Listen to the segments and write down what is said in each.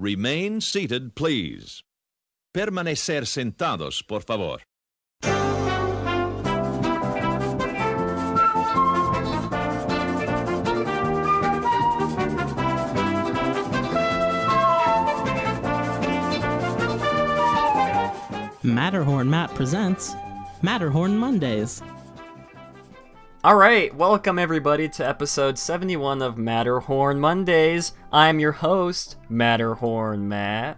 Remain seated, please. Permanecer sentados, por favor. Matterhorn Matt presents Matterhorn Mondays. Alright, welcome everybody to episode 71 of Matterhorn Mondays. I'm your host, Matterhorn Matt.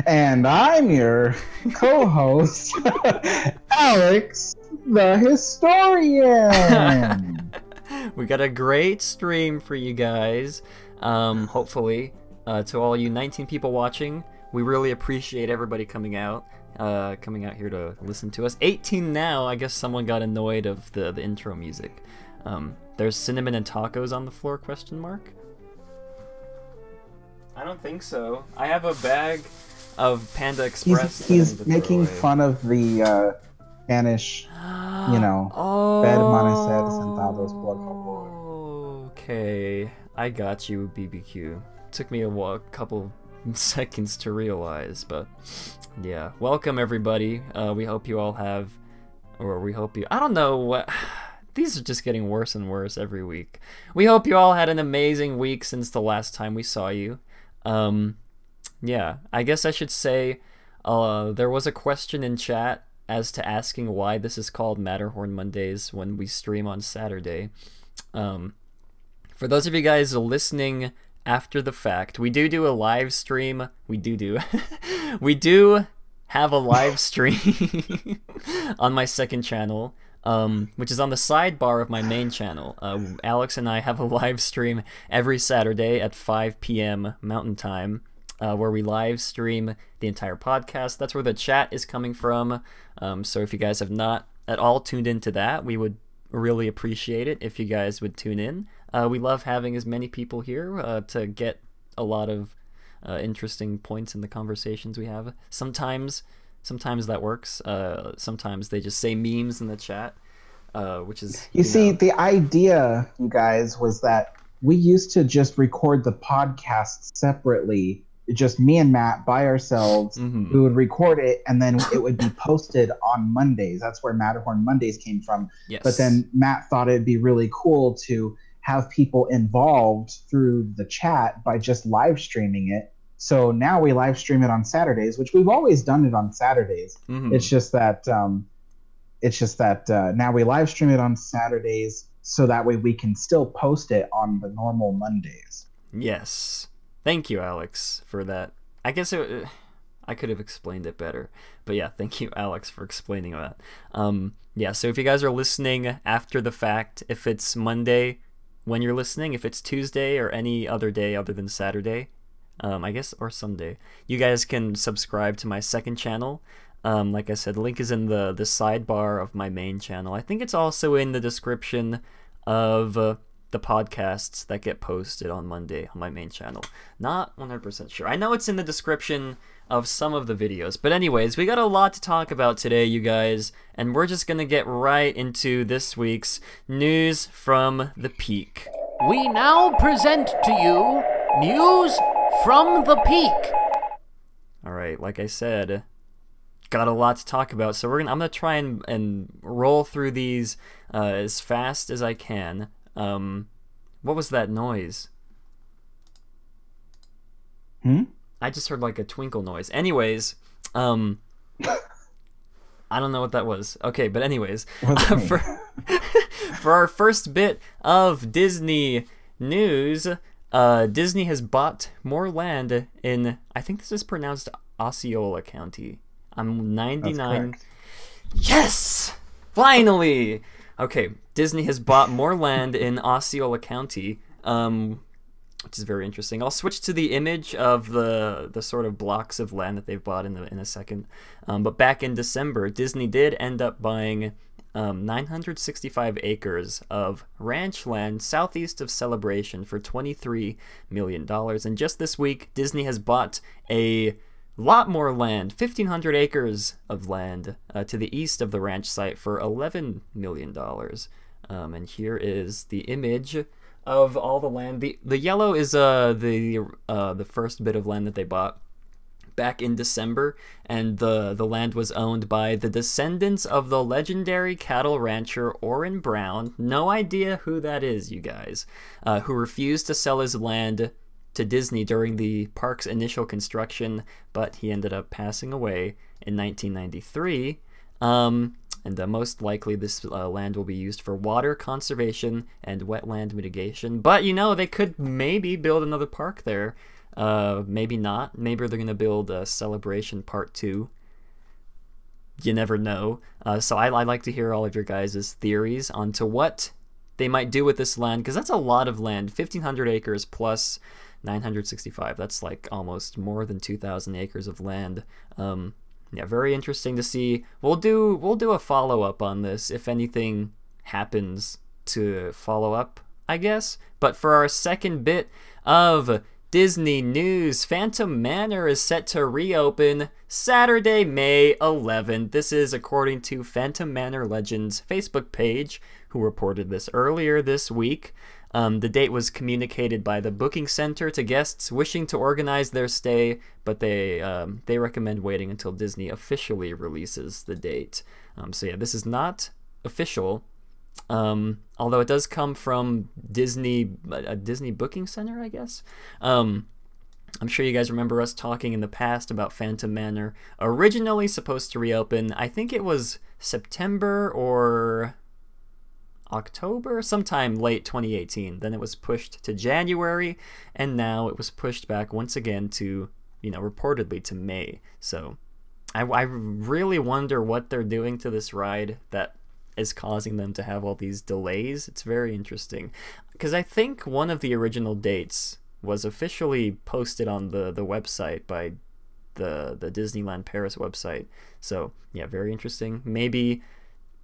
And I'm your co-host, Alex, the historian. We got a great stream for you guys. Hopefully, to all you 19 people watching, we really appreciate everybody coming out here to listen to us. 18 now. I guess someone got annoyed of the intro music. There's cinnamon and tacos on the floor? Question mark. I don't think so. I have a bag of Panda Express. He's making fun of the Spanish, permanecer sentados por favor. Okay, I got you, BBQ. Took me a couple seconds to realize, but yeah. Welcome everybody. We hope you all have, I don't know what. These are just getting worse and worse every week. We hope you all had an amazing week since the last time we saw you. Yeah, I guess I should say there was a question in chat as to asking why this is called Matterhorn Mondays when we stream on Saturday. For those of you guys listening after the fact, we do a live stream. We do have a live stream on my second channel, which is on the sidebar of my main channel. Alex and I have a live stream every Saturday at 5 p.m. Mountain Time, where we live stream the entire podcast. That's where the chat is coming from. So if you guys have not at all tuned into that, we would really appreciate it if you guys would tune in. We love having as many people here to get a lot of interesting points in the conversations we have. Sometimes that works. Sometimes they just say memes in the chat, which is... You see, the idea, you guys, was that we used to just record the podcast separately, just me and Matt by ourselves. Mm-hmm. We would record it, and then it would be posted on Mondays. That's where Matterhorn Mondays came from. Yes. But then Matt thought it'd be really cool to have people involved through the chat by just live streaming it. So now we live stream it on Saturdays, which we've always done it on Saturdays. Mm-hmm. It's just that now we live stream it on Saturdays, so that way we can still post it on the normal Mondays. Yes. Thank you, Alex, for that. I guess I could have explained it better. But yeah, thank you, Alex, for explaining that. Yeah, so if you guys are listening after the fact, if it's Monday when you're listening, if it's Tuesday or any other day other than Saturday, I guess, or Sunday, you guys can subscribe to my second channel. Like I said, link is in the sidebar of my main channel. I think it's also in the description of the podcasts that get posted on Monday on my main channel. Not 100% sure. I know it's in the description of some of the videos. But anyways, we got a lot to talk about today, you guys, and we're just gonna get right into this week's news from the Peak. We now present to you news from the Peak. Alright, like I said, got a lot to talk about, so I'm gonna try and roll through these as fast as I can. What was that noise? I just heard like a twinkle noise. Anyways, I don't know what that was. Okay, but anyways, for our first bit of Disney news, Disney has bought more land in, I think this is pronounced Osceola County. I'm 99. Yes! Finally! Okay, Disney has bought more land in Osceola County, which is very interesting. I'll switch to the image of the sort of blocks of land that they've bought in a second. But back in December, Disney did end up buying 965 acres of ranch land southeast of Celebration for $23 million. And just this week, Disney has bought a lot more land, 1,500 acres of land to the east of the ranch site for $11 million. And here is the image of all the land. The yellow is the first bit of land that they bought back in December, and the land was owned by the descendants of the legendary cattle rancher Orrin Brown. No idea who that is, you guys, who refused to sell his land to Disney during the park's initial construction, but he ended up passing away in 1993. And most likely this land will be used for water conservation and wetland mitigation. But, they could maybe build another park there. Maybe not. Maybe they're going to build a Celebration Part 2. You never know. So I'd like to hear all of your guys' theories onto what they might do with this land, because that's a lot of land. 1,500 acres plus 965. That's like almost more than 2,000 acres of land. Yeah, very interesting to see. We'll do a follow-up on this if anything happens to follow up, I guess. But for our second bit of Disney news, Phantom Manor is set to reopen Saturday, May 11th. This is according to Phantom Manor Legends Facebook page, who reported this earlier this week. The date was communicated by the booking center to guests wishing to organize their stay, but they recommend waiting until Disney officially releases the date. So yeah, this is not official, although it does come from a Disney booking center, I guess. I'm sure you guys remember us talking in the past about Phantom Manor originally supposed to reopen. I think it was September or October, sometime late 2018. Then it was pushed to January, and now it was pushed back once again to, reportedly to May. So I really wonder what they're doing to this ride that is causing them to have all these delays. It's very interesting, because I think one of the original dates was officially posted on the website by the Disneyland Paris website. So yeah, very interesting. Maybe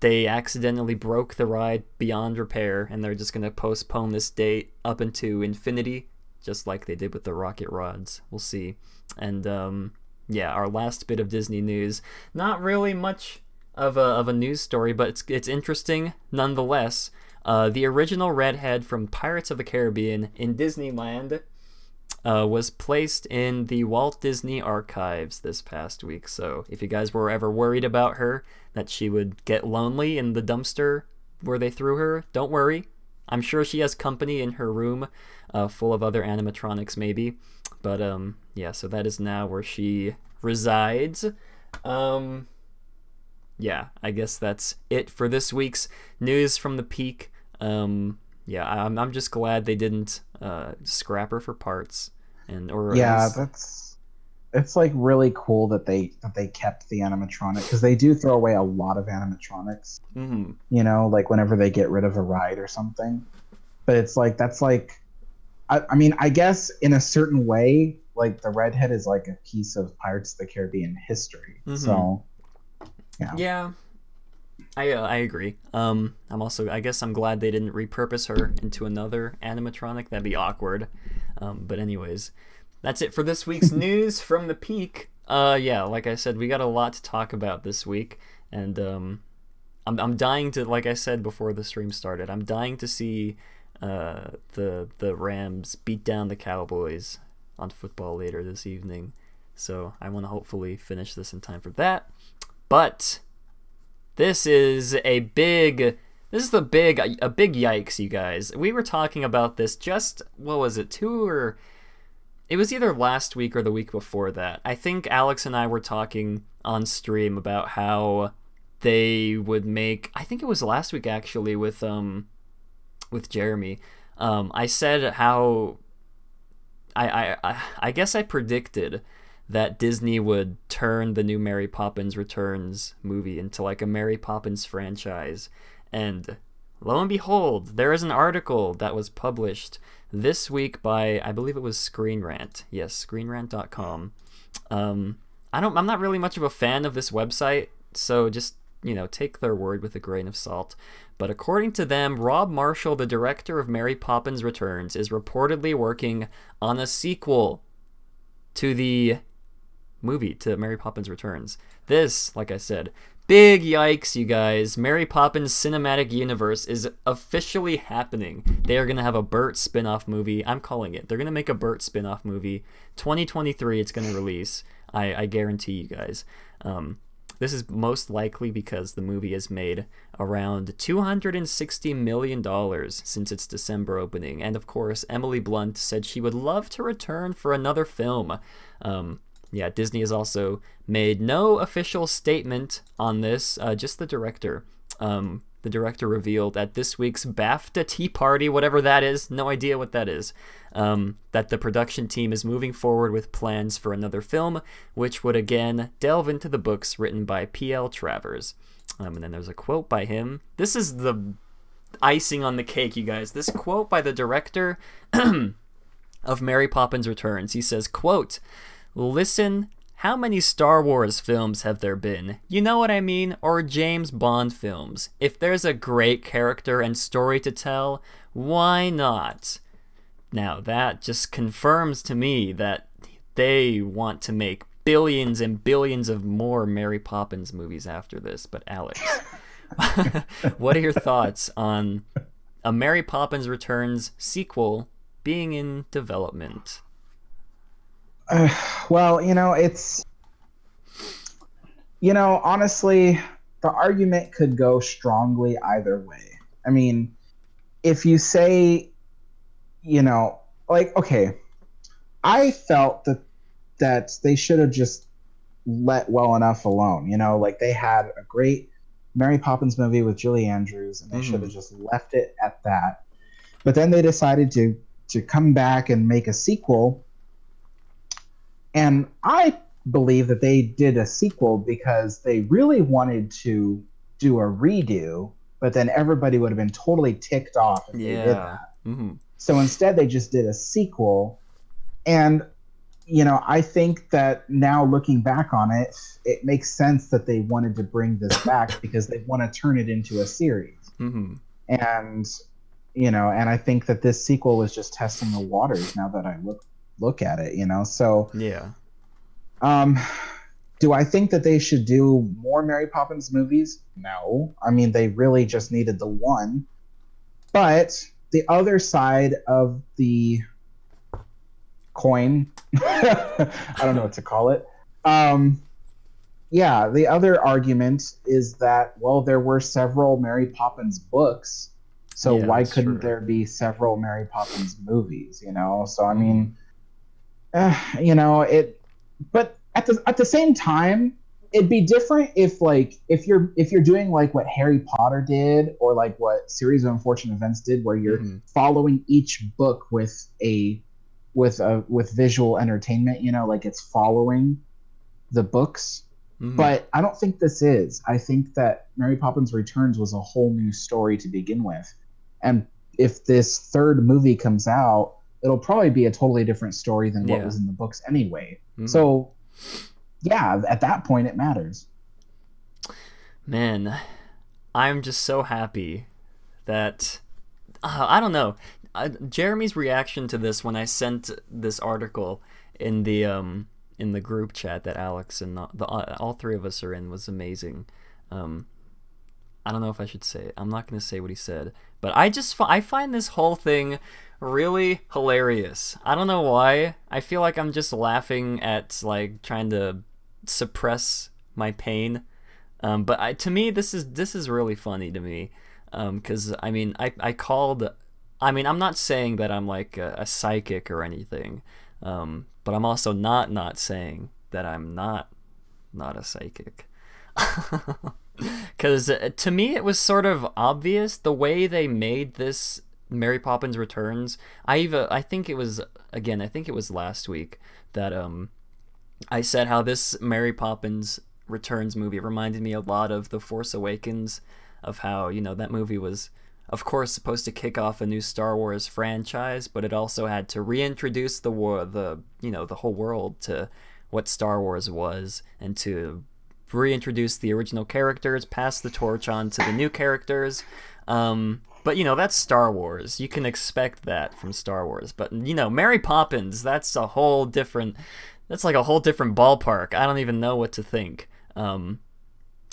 they accidentally broke the ride beyond repair, and they're just going to postpone this date up into infinity, just like they did with the rocket rods. We'll see. And yeah, our last bit of Disney news. Not really much of a news story, but it's interesting nonetheless. The original redhead from Pirates of the Caribbean in Disneyland was placed in the Walt Disney Archives this past week. So if you guys were ever worried about her, that she would get lonely in the dumpster where they threw her, don't worry. I'm sure she has company in her room, full of other animatronics maybe. But yeah, so that is now where she resides. Yeah, I guess that's it for this week's news from the Peak. Yeah, I'm just glad they didn't scrap her for parts, it's like really cool that they kept the animatronic, because they do throw away a lot of animatronics. Mm-hmm. Like whenever they get rid of a ride or something. But it's like I mean, I guess in a certain way, like the redhead is like a piece of Pirates of the Caribbean history. Mm-hmm. So yeah. I agree. I guess I'm glad they didn't repurpose her into another animatronic. That'd be awkward. But anyways, that's it for this week's news from the Peak. Yeah, like I said, we got a lot to talk about this week, and I'm dying to, like I said before the stream started, I'm dying to see the Rams beat down the Cowboys on football later this evening. So I want to hopefully finish this in time for that. But this is a big yikes, you guys. We were talking about this just, what was it, it was either last week or the week before that. I think Alex and I were talking on stream about how they would make, I think it was last week actually with Jeremy. I said how I guess I predicted that Disney would turn the new Mary Poppins Returns movie into like a Mary Poppins franchise. And lo and behold, there is an article that was published this week by, I believe it was Screen Rant. Yes, screenrant.com. I'm not really much of a fan of this website, so just, take their word with a grain of salt. But according to them, Rob Marshall, the director of Mary Poppins Returns, is reportedly working on a sequel to the movie, to Mary Poppins Returns. This, like I said, Big yikes, you guys. Mary Poppins Cinematic Universe is officially happening. They are going to have a Bert spin-off movie. I'm calling it. They're going to make a Bert spin-off movie. 2023 it's going to release. I guarantee you guys. This is most likely because the movie has made around $260 million since its December opening. And of course, Emily Blunt said she would love to return for another film. Yeah, Disney has also made no official statement on this, just the director. The director revealed at this week's BAFTA Tea Party, whatever that is, no idea what that is, that the production team is moving forward with plans for another film, which would again delve into the books written by P.L. Travers. And then there's a quote by him. This is the icing on the cake, you guys. This quote by the director of Mary Poppins Returns. He says, quote, "Listen, how many Star Wars films have there been? You know what I mean? Or James Bond films. If there's a great character and story to tell, why not?" Now, that just confirms to me that they want to make billions and billions of more Mary Poppins movies after this. But Alex, what are your thoughts on a Mary Poppins Returns sequel being in development? Well, it's, honestly, the argument could go strongly either way. I mean, if you say, okay, I felt that they should have just let well enough alone. They had a great Mary Poppins movie with Julie Andrews, and they should have just left it at that. But then they decided to come back and make a sequel. And I believe that they did a sequel because they really wanted to do a redo, but then everybody would have been totally ticked off if they did that. Mm-hmm. So instead, they just did a sequel. And, I think that now looking back on it, it makes sense that they wanted to bring this back because they want to turn it into a series. Mm-hmm. And, and I think that this sequel was just testing the waters now that I look at it, so yeah. Do I think that they should do more Mary Poppins movies? No. I mean, they really just needed the one. But the other side of the coin, I don't know what to call it. Yeah, the other argument is that, well, there were several Mary Poppins books, so why couldn't there be several Mary Poppins movies, So I mean, but at the same time, it'd be different if you're doing like what Harry Potter did or like what Series of Unfortunate Events did, where you're following each book with visual entertainment, like it's following the books. But I don't think this is. I think that Mary Poppins Returns was a whole new story to begin with, and if this third movie comes out, it'll probably be a totally different story than what was in the books anyway. So, yeah, at that point, it matters. Man, I'm just so happy that... I don't know. Jeremy's reaction to this when I sent this article in the group chat that Alex and all three of us are in was amazing. I don't know if I should say it. I'm not going to say what he said. But I find this whole thing really hilarious. I don't know why. I feel like I'm just laughing at like trying to suppress my pain. But to me, this is really funny to me. Because I mean, I'm not saying that I'm like a psychic or anything. But I'm also not saying that I'm not a psychic. Because to me, it was sort of obvious the way they made this Mary Poppins Returns. I think it was last week that I said how this Mary Poppins Returns movie reminded me a lot of The Force Awakens, of how, that movie was, of course, supposed to kick off a new Star Wars franchise, but it also had to reintroduce the whole world to what Star Wars was, and to reintroduce the original characters, pass the torch on to the new characters. But that's Star Wars. You can expect that from Star Wars. But Mary Poppins, that's like a whole different ballpark. I don't even know what to think.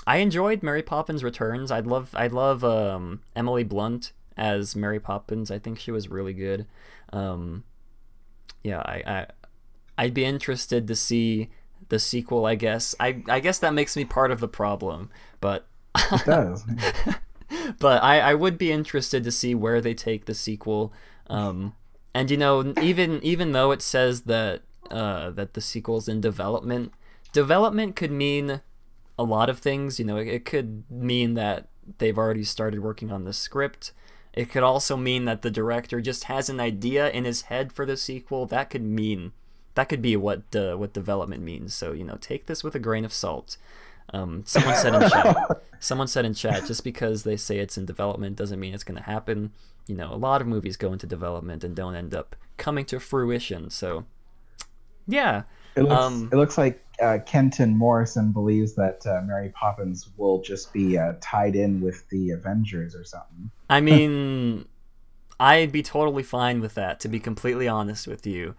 I enjoyed Mary Poppins Returns. I'd love Emily Blunt as Mary Poppins. I think she was really good. Yeah, I'd be interested to see the sequel, I guess. I guess that makes me part of the problem, but It does. but I would be interested to see where they take the sequel. And you know, even though it says that that the sequel's in development could mean a lot of things. You know, it could mean that they've already started working on the script. It could also mean that the director just has an idea in his head for the sequel. That could be what development means. So, you know, take this with a grain of salt. Someone said in chat, just because they say it's in development doesn't mean it's going to happen. You know, a lot of movies go into development and don't end up coming to fruition. So, yeah. It looks like Kenton Morrison believes that Mary Poppins will just be tied in with the Avengers or something. I mean, I'd be totally fine with that, to be completely honest with you.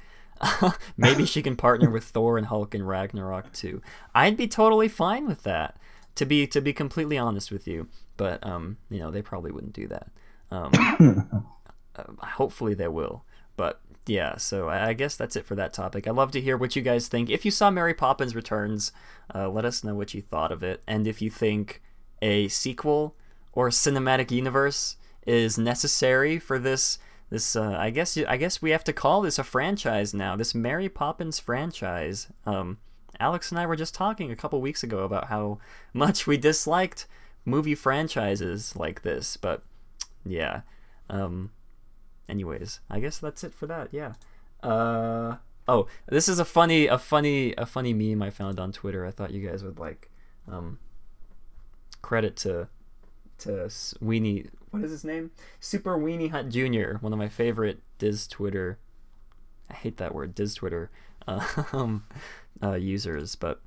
Maybe she can partner with Thor and Hulk and Ragnarok too. I'd be totally fine with that, to be completely honest with you. But you know, they probably wouldn't do that. Hopefully they will. But yeah, so I guess that's it for that topic. I'd love to hear what you guys think. If you saw Mary Poppins Returns, let us know what you thought of it, and if you think a sequel or a cinematic universe is necessary for this. I guess we have to call this a franchise now. This Mary Poppins franchise. Alex and I were just talking a couple weeks ago about how much we disliked movie franchises like this, but yeah. Anyways, I guess that's it for that. Yeah. Oh, this is a funny meme I found on Twitter. I thought you guys would like. Credit to Weenie. What is his name? Super Weenie Hut Jr., one of my favorite Diz Twitter. I hate that word, Diz Twitter users. But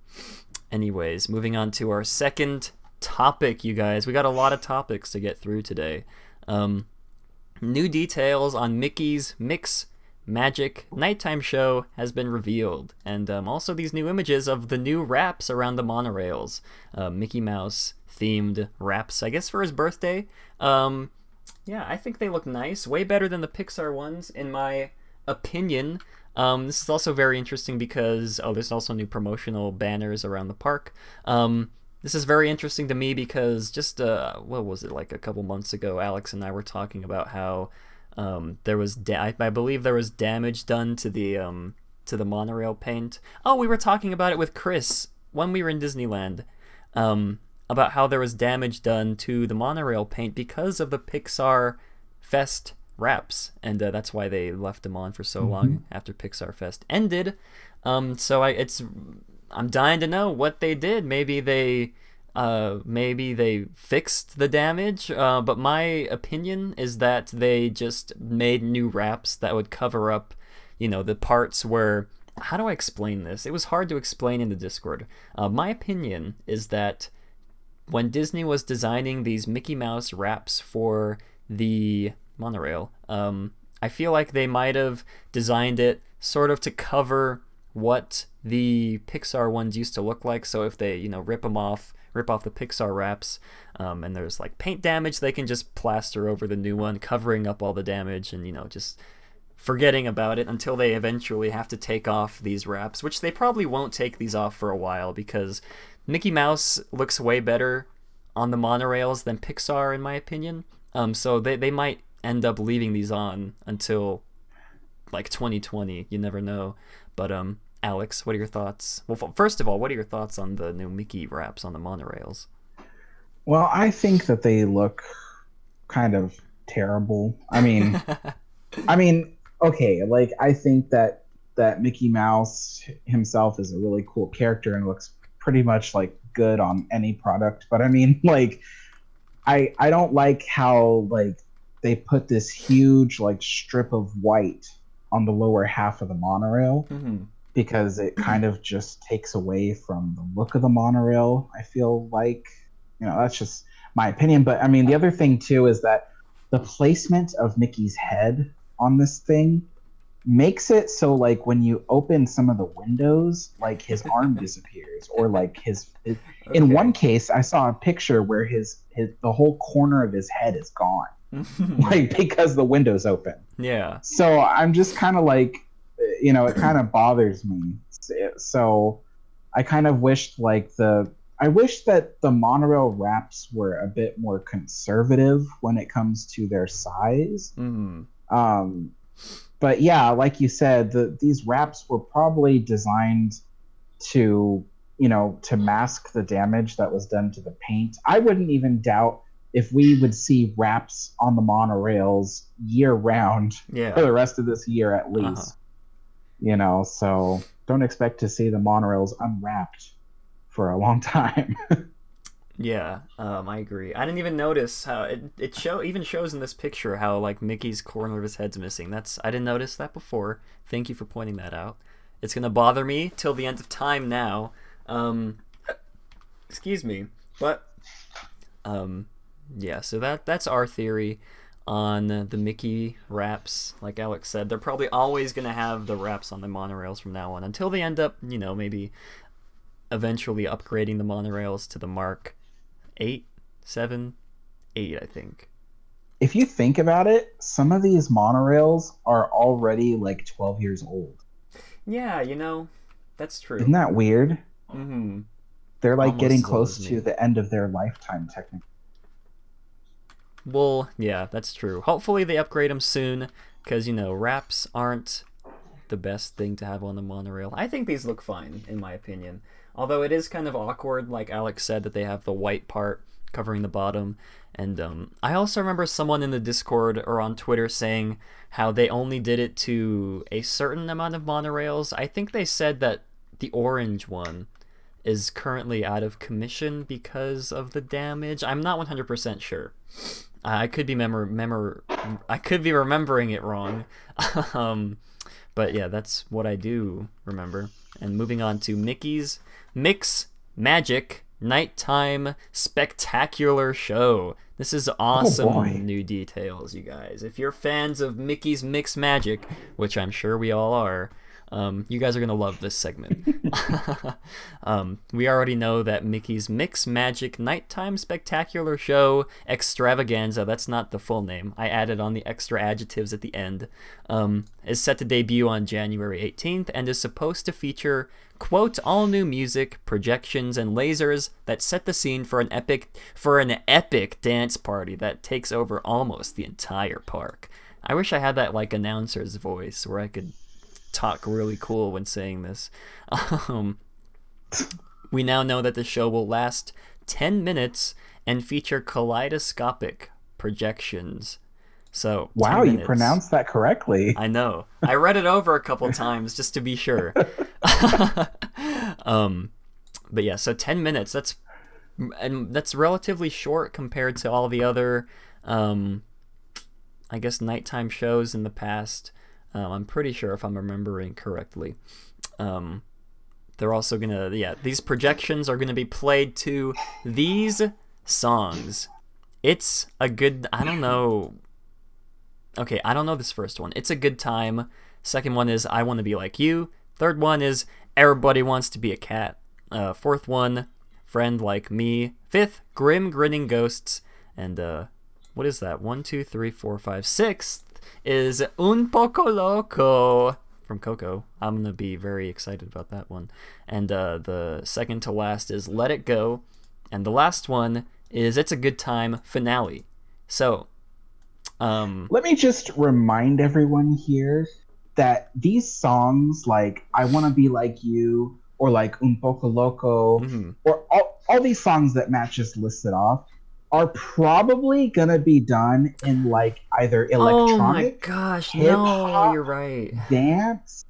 anyways, moving on to our second topic, you guys. We got a lot of topics to get through today. New details on Mickey's Mix Magic Nighttime Show has been revealed, and also these new images of the new wraps around the monorails. Mickey Mouse themed wraps, I guess, for his birthday. Yeah, I think they look nice. Way better than the Pixar ones, in my opinion. This is also very interesting because, there's also new promotional banners around the park. This is very interesting to me because just, what was it, like a couple months ago, Alex and I were talking about how there was, I believe there was damage done to the monorail paint. Oh, we were talking about it with Chris when we were in Disneyland. About how there was damage done to the monorail paint because of the Pixar Fest wraps, and that's why they left them on for so long after Pixar Fest ended. So I'm dying to know what they did. Maybe they fixed the damage, but my opinion is that they just made new wraps that would cover up, you know, the parts where. How do I explain this? It was hard to explain in the Discord. My opinion is that when Disney was designing these Mickey Mouse wraps for the monorail, I feel like they might have designed it sort of to cover what the Pixar ones used to look like. So if they, you know, rip off the Pixar wraps, and there's like paint damage, they can just plaster over the new one, covering up all the damage, and, you know, just forgetting about it until they eventually have to take off these wraps, which they probably won't take these off for a while because Mickey Mouse looks way better on the monorails than Pixar, in my opinion. So they might end up leaving these on until like 2020. You never know. But Alex, what are your thoughts? Well, first of all, what are your thoughts on the new Mickey wraps on the monorails? Well, I think that they look kind of terrible. I mean, okay, like I think that Mickey Mouse himself is a really cool character and looks pretty much like good on any product, but I mean, like I don't like how like they put this huge like strip of white on the lower half of the monorail, because it kind of just takes away from the look of the monorail. I feel like, you know, that's just my opinion. But I mean, the other thing too is that the placement of Mickey's head on this thing makes it so like when you open some of the windows, like his arm disappears, or like in one case I saw a picture where his the whole corner of his head is gone. Like because the window's open. Yeah. So I'm just kind of like, it kind of bothers me. So I kind of wished I wish that the monorail wraps were a bit more conservative when it comes to their size. But yeah, like you said, these wraps were probably designed to mask the damage that was done to the paint. I wouldn't even doubt if we would see wraps on the monorails year round for the rest of this year at least. So don't expect to see the monorails unwrapped for a long time. Yeah, I agree. I didn't even notice how it even shows in this picture how like Mickey's corner of his head's missing. I didn't notice that before. Thank you for pointing that out. It's gonna bother me till the end of time now. Excuse me, but yeah. So that's our theory on the Mickey wraps. Like Alex said, they're probably always gonna have the wraps on the monorails from now on until they end up, maybe eventually upgrading the monorails to the Mark 8, 7, 8, I think. If you think about it, some of these monorails are already like 12 years old. Yeah, that's true. Isn't that weird? Mm-hmm. They're like getting close to the end of their lifetime, technically. Well, yeah, that's true. Hopefully they upgrade them soon, because, wraps aren't the best thing to have on the monorail. I think these look fine, in my opinion. Although it is kind of awkward, like Alex said, that they have the white part covering the bottom. And I also remember someone in the Discord or on Twitter saying how they only did it to a certain amount of monorails. I think they said that the orange one is currently out of commission because of the damage. I'm not 100% sure. I could be I could be remembering it wrong. But yeah, that's what I do remember. And moving on to Mickey's Mix Magic Nighttime Spectacular Show. This is awesome new details, you guys. If you're fans of Mickey's Mix Magic, which I'm sure we all are, you guys are going to love this segment. We already know that Mickey's Mix Magic Nighttime Spectacular Show Extravaganza, that's not the full name, I added on the extra adjectives at the end, is set to debut on January 18th and is supposed to feature, quote, all new music, projections, and lasers that set the scene for an epic dance party that takes over almost the entire park. I wish I had that like announcer's voice where I could talk really cool when saying this. We now know that the show will last 10 minutes and feature kaleidoscopic projections. So wow, you pronounced that correctly. I know. I read it over a couple times just to be sure. But yeah, so 10 minutes. That's relatively short compared to all the other, I guess, nighttime shows in the past. I'm pretty sure if I'm remembering correctly. They're also gonna, these projections are gonna be played to these songs. It's a good, I don't know. Okay, I don't know this first one. It's a Good Time. Second one is I Want to Be Like You. Third one is Everybody Wants to Be a Cat. Fourth one, Friend Like Me. Fifth, Grim Grinning Ghosts. And what is that? 1, 2, 3, 4, 5, 6 is Un Poco Loco from Coco. I'm gonna be very excited about that one. And the second to last is Let It Go. And the last one is It's a Good Time finale. So let me just remind everyone here that these songs like I Want to Be Like You or like Un Poco Loco or all these songs that Matt just listed off are probably gonna be done in like either electronic, oh my gosh, hip-hop, no, you're right, dance,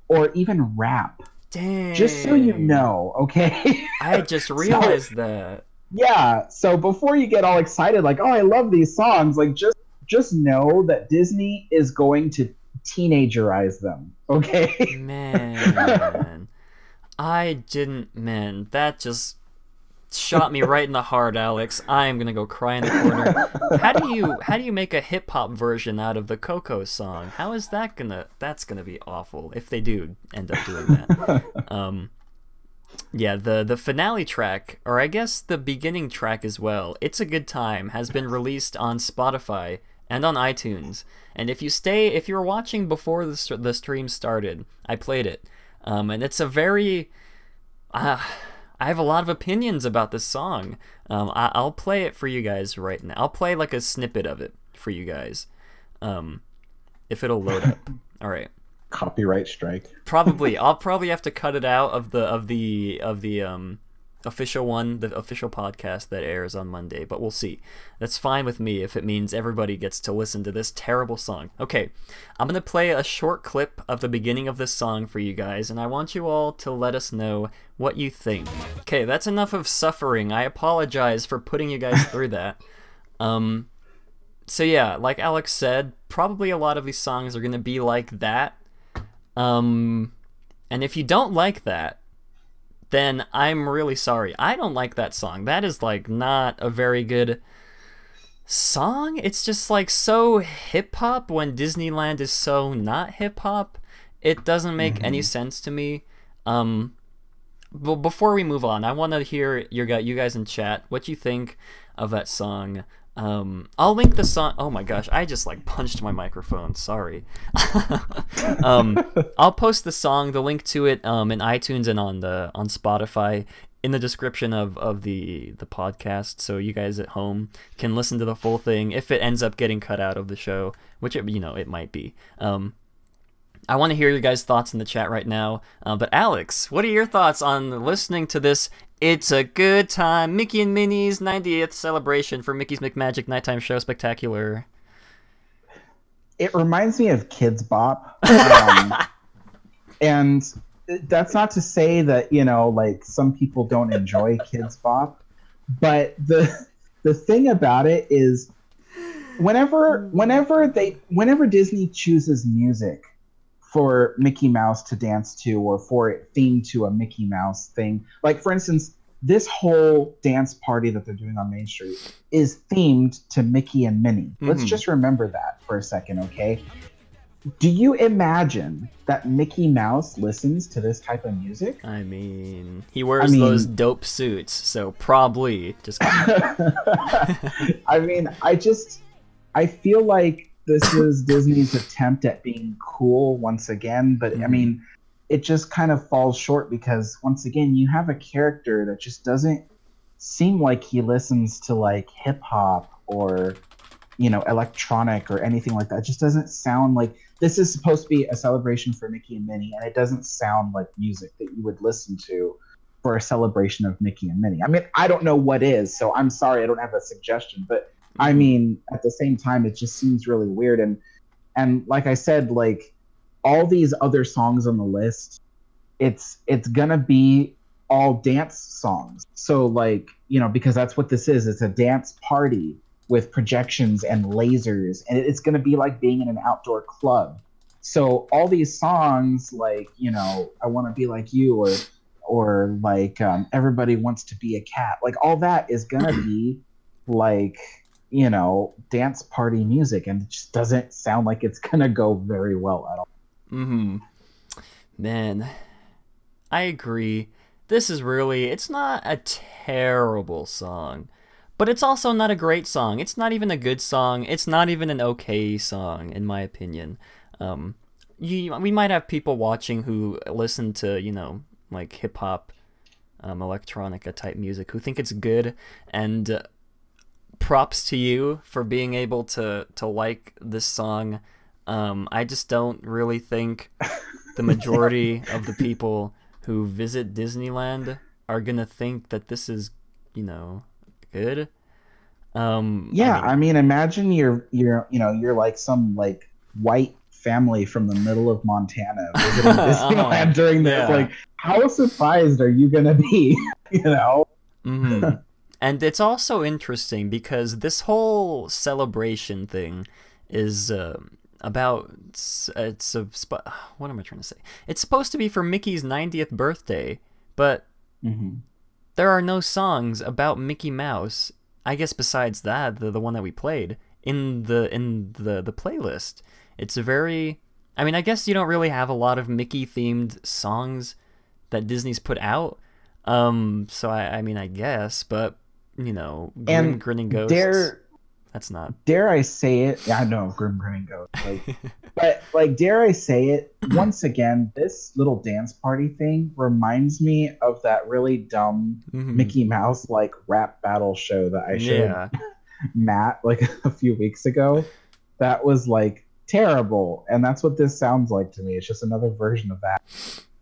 or even rap. Dang. Just so you know, okay? I just realized that. Yeah, so before you get all excited, like, oh, I love these songs, like just know that Disney is going to teenagerize them, okay? Man, I didn't, man, that just shot me right in the heart, Alex. I am gonna go cry in the corner. How do you make a hip hop version out of the Coco song? How is that gonna? That's gonna be awful if they do end up doing that. Yeah, the finale track, or I guess the beginning track as well, It's a Good Time, has been released on Spotify and on iTunes. And if you were watching before the stream started, I played it. And it's a very... I have a lot of opinions about this song. I'll play it for you guys right now. I'll play like a snippet of it for you guys. If it'll load up. All right. Copyright strike. Probably. I'll probably have to cut it out of the official one, the official podcast that airs on Monday, but we'll see. That's fine with me if it means everybody gets to listen to this terrible song. Okay, I'm going to play a short clip of the beginning of this song for you guys, and I want you all to let us know what you think. Okay, that's enough of suffering. I apologize for putting you guys through that. So yeah, like Alex said, probably a lot of these songs are going to be like that. And if you don't like that, then I'm really sorry. I don't like that song. That is like not a very good song. It's just like so hip hop when Disneyland is so not hip hop. It doesn't make any sense to me. But before we move on, I want to hear you guys in chat what you think of that song. I'll link the song. Oh my gosh, I just like punched my microphone. Sorry. I'll post the song, the link to it, in iTunes and on Spotify in the description of the podcast, so you guys at home can listen to the full thing if it ends up getting cut out of the show, which it might be. I want to hear your guys' thoughts in the chat right now. But Alex, what are your thoughts on listening to this It's a Good Time, Mickey and Minnie's 90th celebration for Mickey's McMagic Nighttime Show Spectacular? It reminds me of Kids Bop. And that's not to say that, like some people don't enjoy Kids Bop. But the thing about it is whenever Disney chooses music for Mickey Mouse to dance to, or for it themed to a Mickey Mouse thing. Like, for instance, this whole dance party that they're doing on Main Street is themed to Mickey and Minnie. Let's just remember that for a second, okay? Do you imagine that Mickey Mouse listens to this type of music? I mean, he wears those dope suits, so probably. Just I mean, I feel like this is Disney's attempt at being cool once again, but I mean, it just kind of falls short because once again, you have a character that just doesn't seem like he listens to like hip hop or, electronic or anything like that. It just doesn't sound like this is supposed to be a celebration for Mickey and Minnie, and it doesn't sound like music that you would listen to for a celebration of Mickey and Minnie. I mean, I don't know what is, so I'm sorry I don't have a suggestion, but I mean, at the same time, it just seems really weird. And like I said, like all these other songs on the list, it's gonna be all dance songs. So like, because that's what this is. It's a dance party with projections and lasers, and it's gonna be like being in an outdoor club. So all these songs, like, I Want to Be Like You, or like Everybody Wants to Be a Cat, like all that is gonna be like, dance party music, and it just doesn't sound like it's gonna go very well at all. Man, I agree. This is it's not a terrible song, but it's also not a great song. It's not even a good song. It's not even an okay song, in my opinion. We might have people watching who listen to, like hip-hop, electronica type music, who think it's good, and props to you for being able to like this song. I just don't really think the majority of the people who visit Disneyland are gonna think that this is, good. I mean, imagine you're like some like white family from the middle of Montana visiting Disneyland during this. Like, how surprised are you gonna be? And it's also interesting because this whole celebration thing is about what am I trying to say? It's supposed to be for Mickey's 90th birthday, but there are no songs about Mickey Mouse, I guess besides that, the one that we played, in the playlist. It's a very... I mean, I guess you don't really have a lot of Mickey-themed songs that Disney's put out. So I mean, I guess, but, you know, Grinning Ghosts... That's not. Dare I say it? Yeah, I know, Grim Grinning Ghost. But like, dare I say it? Once again, this little dance party thing reminds me of that really dumb Mickey Mouse like rap battle show that I showed Matt like a few weeks ago. That was like terrible, and that's what this sounds like to me. It's just another version of that.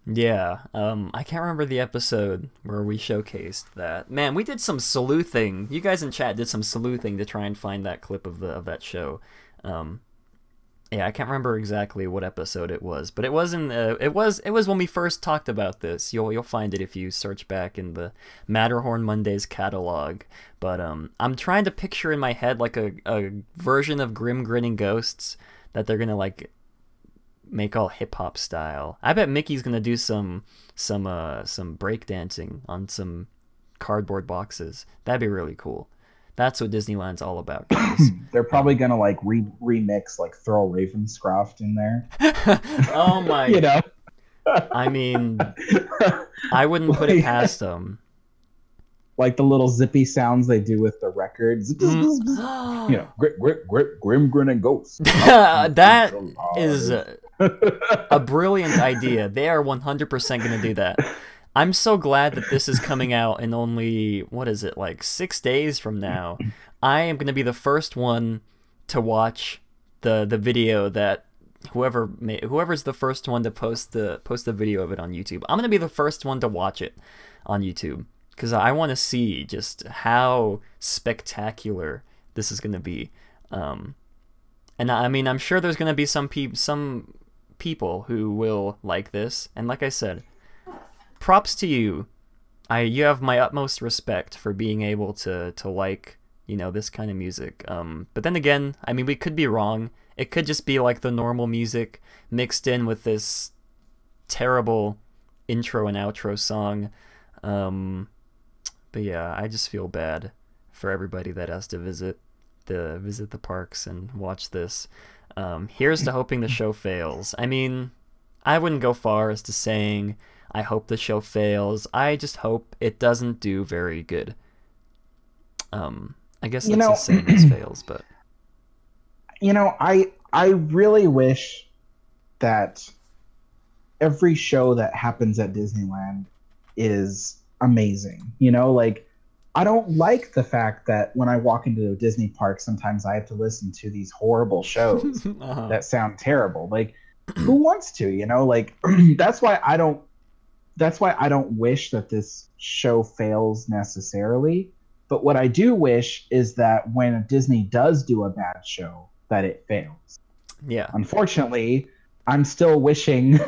Yeah, I can't remember the episode where we showcased that. Man, we did some sleuthing. You guys in chat did some sleuthing to try and find that clip of that show. Yeah, I can't remember exactly what episode it was, but it was when we first talked about this. You'll find it if you search back in the Matterhorn Mondays catalog. But I'm trying to picture in my head like a version of Grim Grinning Ghosts that they're gonna like make all hip hop style. I bet Mickey's gonna do some breakdancing on some cardboard boxes. That'd be really cool. That's what Disneyland's all about, guys. They're probably gonna like remix like Thurl Ravenscroft in there. Oh my! You know, I mean, I wouldn't put it past them. Like the little zippy sounds they do with the records. You know, Grim Grinning Ghost. That is a brilliant idea. They are 100% going to do that. I'm so glad that this is coming out in only, what is it, like 6 days from now. I am going to be the first one to watch the video that whoever's the first one to post the video of it on YouTube. I'm going to be the first one to watch it on YouTube because I want to see just how spectacular this is going to be. And I mean, I'm sure there's going to be some people who will like this, and like I said, props to you. You have my utmost respect for being able to like, you know, this kind of music. But then again, I mean, we could be wrong. It could just be like the normal music mixed in with this terrible intro and outro song. But yeah, I just feel bad for everybody that has to visit the parks and watch this. Here's to hoping the show fails. I mean, I wouldn't go far as to saying I hope the show fails. I just hope it doesn't do very good. I guess that's the same as fails, but you know, I really wish that every show that happens at Disneyland is amazing. You know, like, I don't like the fact that when I walk into a Disney park, sometimes I have to listen to these horrible shows that sound terrible. Like, who wants to, you know? Like, that's why I don't wish that this show fails necessarily. But what I do wish is that when Disney does do a bad show, that it fails. Yeah. Unfortunately, I'm still wishing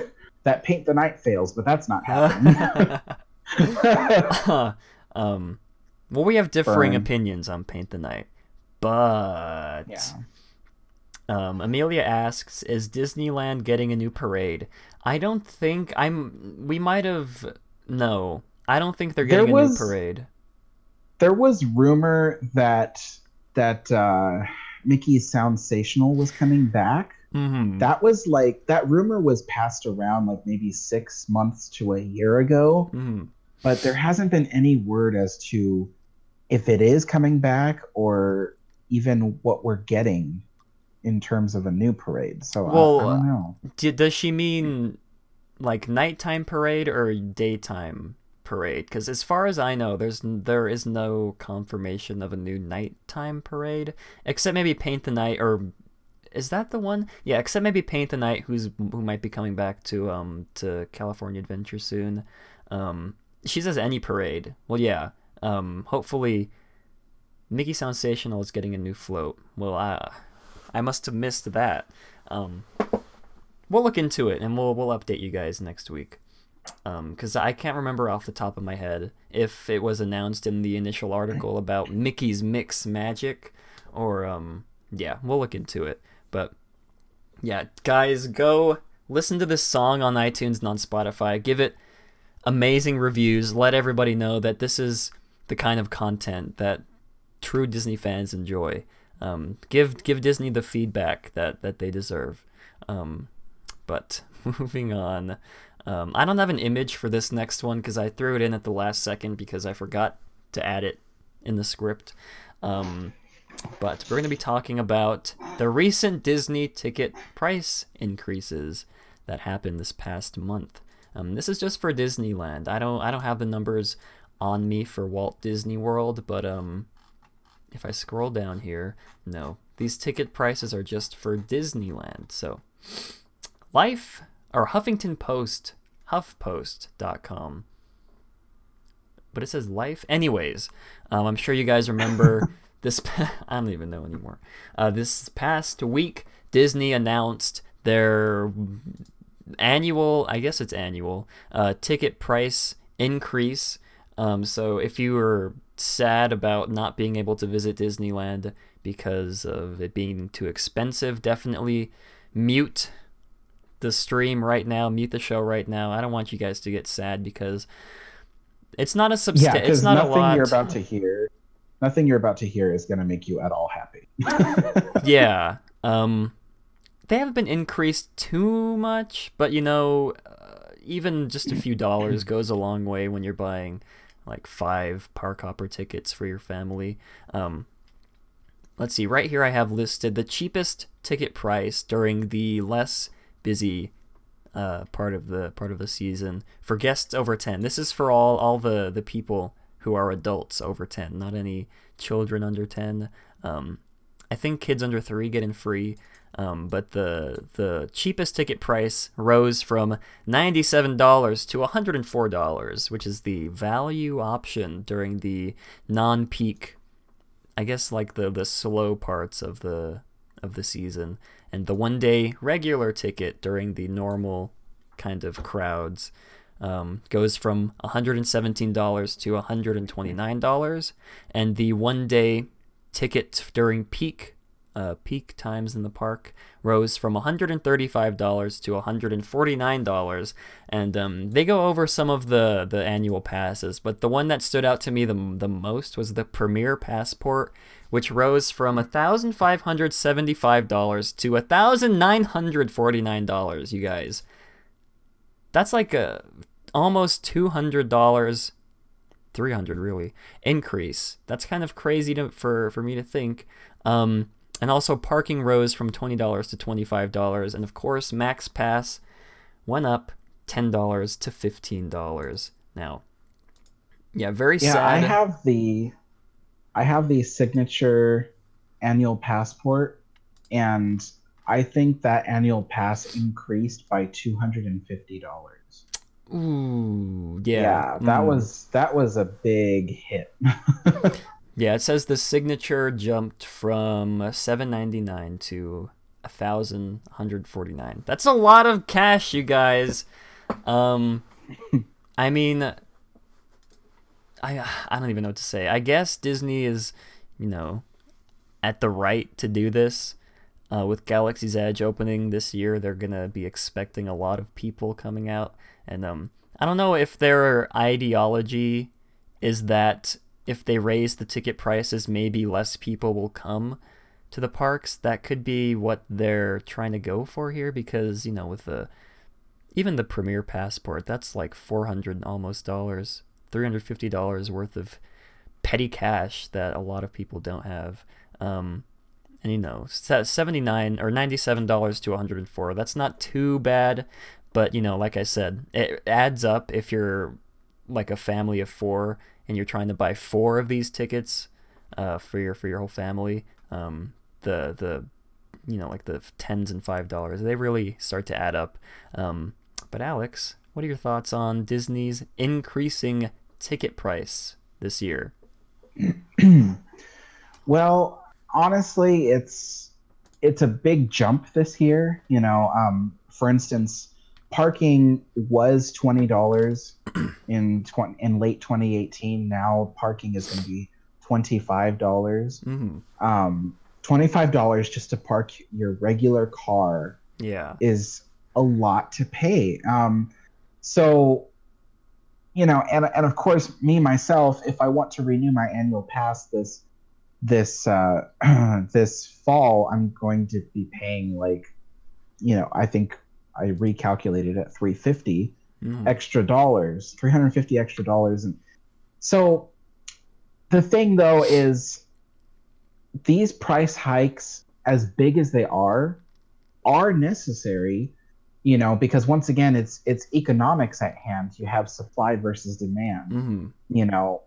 that Paint the Night fails, but that's not happening. Well, we have differing opinions on Paint the Night, but Amelia asks, is Disneyland getting a new parade? I don't think we might have. No, I don't think they're getting a new parade. There was rumor that Mickey's Soundsational was coming back. Mm-hmm. That rumor was passed around like maybe 6 months to a year ago. Mm-hmm. But there hasn't been any word as to if it is coming back or even what we're getting in terms of a new parade. So I don't know. Does she mean like nighttime parade or daytime parade? Because as far as I know, there is no confirmation of a new nighttime parade, except maybe Paint the Night, or is that the one? Yeah, except maybe Paint the Night, who might be coming back to California Adventure soon. She says any parade. Well, yeah. Hopefully, Mickey Soundsational is getting a new float. Well, I must have missed that. We'll look into it and we'll update you guys next week. Because I can't remember off the top of my head if it was announced in the initial article about Mickey's Mix Magic, or yeah, we'll look into it. But yeah, guys, go listen to this song on iTunes and on Spotify. Give it amazing reviews. Let everybody know that this is the kind of content that true Disney fans enjoy. Give Disney the feedback that they deserve. But moving on. I don't have an image for this next one because I threw it in at the last second because I forgot to add it in the script. But we're going to be talking about the recent Disney ticket price increases that happened this past month. This is just for Disneyland. I don't have the numbers on me for Walt Disney World, but if I scroll down here, no, these ticket prices are just for Disneyland. So Life or Huffington Post, HuffPost.com. But it says Life. Anyways, I'm sure you guys remember this. I don't even know anymore. This past week, Disney announced their annual, I guess it's annual, ticket price increase. So if you were sad about not being able to visit Disneyland because of it being too expensive, definitely mute the stream right now, mute the show right now. I don't want you guys to get sad because it's not a it's not a lot. Nothing you're about to hear is going to make you at all happy. Yeah. They haven't been increased too much, but even just a few dollars goes a long way when you're buying like 5 park hopper tickets for your family. Let's see, right here I have listed the cheapest ticket price during the less busy part of the season for guests over 10. This is for all the people who are adults over 10, not any children under 10. I think kids under 3 get in free. But the cheapest ticket price rose from $97 to $104, which is the value option during the non-peak, I guess like the slow parts of the season, and the one-day regular ticket during the normal kind of crowds goes from $117 to $129, and the one-day ticket during peak times in the park rose from $135 to $149, and they go over some of the annual passes, but the one that stood out to me the most was the Premier Passport, which rose from $1,575 to $1,949. You guys, that's like a almost $200, $300 really increase. That's kind of crazy for me to think. And also parking rose from $20 to $25, and of course Max Pass went up $10 to $15. Now, yeah, very sad. I have the signature annual passport, and I think that annual pass increased by $250. Ooh, yeah. Yeah, that was a big hit. Yeah, it says the signature jumped from $799 to $1,149. That's a lot of cash, you guys. I mean, I don't even know what to say. I guess Disney is, at the right to do this. With Galaxy's Edge opening this year, they're gonna be expecting a lot of people coming out, and I don't know if their ideology is that if they raise the ticket prices, maybe less people will come to the parks. That could be what they're trying to go for here, because with even the Premier Passport, that's like $400 almost $350 worth of petty cash that a lot of people don't have. And $79 or $97 to $104. That's not too bad, but like I said, it adds up if you're like a family of 4 and you're trying to buy 4 of these tickets for your whole family. The like the $10s and $5, they really start to add up. But Alex, what are your thoughts on Disney's increasing ticket price this year? Well, honestly, it's a big jump this year. For instance, parking was $20 in late 2018. Now parking is going to be $25. $25 just to park your regular car. Yeah, is a lot to pay. So you know, and of course, me myself, if I want to renew my annual pass this this fall, I'm going to be paying like, you know, I think I recalculated at $350 extra dollars, $350 extra dollars, and so the thing though is these price hikes, as big as they are necessary, you know, because once again, it's economics at hand. You have supply versus demand. You know,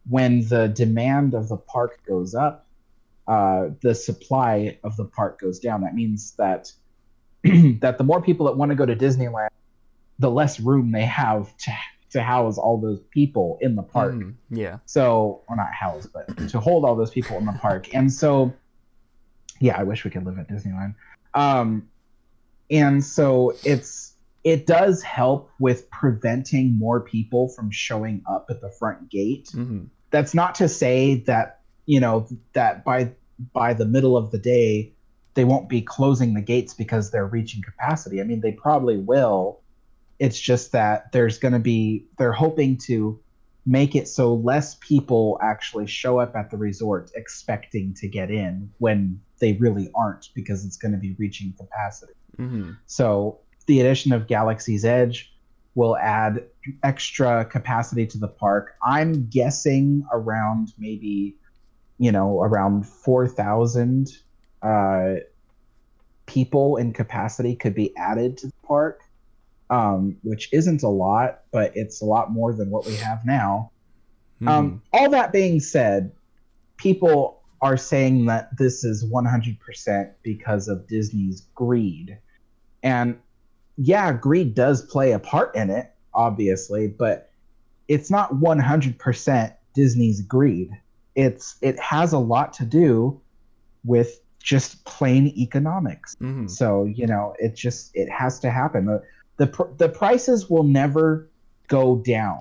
when the demand of the park goes up, the supply of the park goes down. That means that that the more people that want to go to Disneyland, the less room they have to house all those people in the park. Yeah. So, or not house, but to hold all those people in the park. And so, yeah, I wish we could live at Disneyland. And so it does help with preventing more people from showing up at the front gate. That's not to say that, you know, that by the middle of the day, they won't be closing the gates because they're reaching capacity. I mean, they probably will. It's just that they're hoping to make it so less people actually show up at the resort expecting to get in when they really aren't, because it's going to be reaching capacity. So the addition of Galaxy's Edge will add extra capacity to the park. I'm guessing around maybe, you know, around 4,000 people in capacity could be added to the park, which isn't a lot, but it's a lot more than what we have now. All that being said, people are saying that this is 100% because of Disney's greed. And yeah, greed does play a part in it, obviously, but it's not 100% Disney's greed. It has a lot to do with just plain economics. So, you know, it has to happen. The prices will never go down.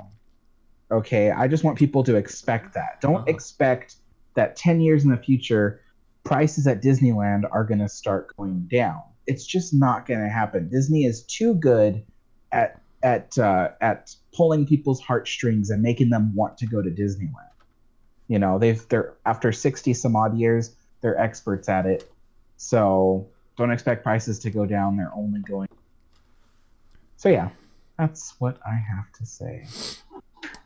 Okay, I just want people to expect that. Don't expect that 10 years in the future, prices at Disneyland are going to start going down. It's just not going to happen. Disney is too good at pulling people's heartstrings and making them want to go to Disneyland. You know, they're after 60 some odd years, they're experts at it. So don't expect prices to go down. They're only going. So yeah, that's what I have to say.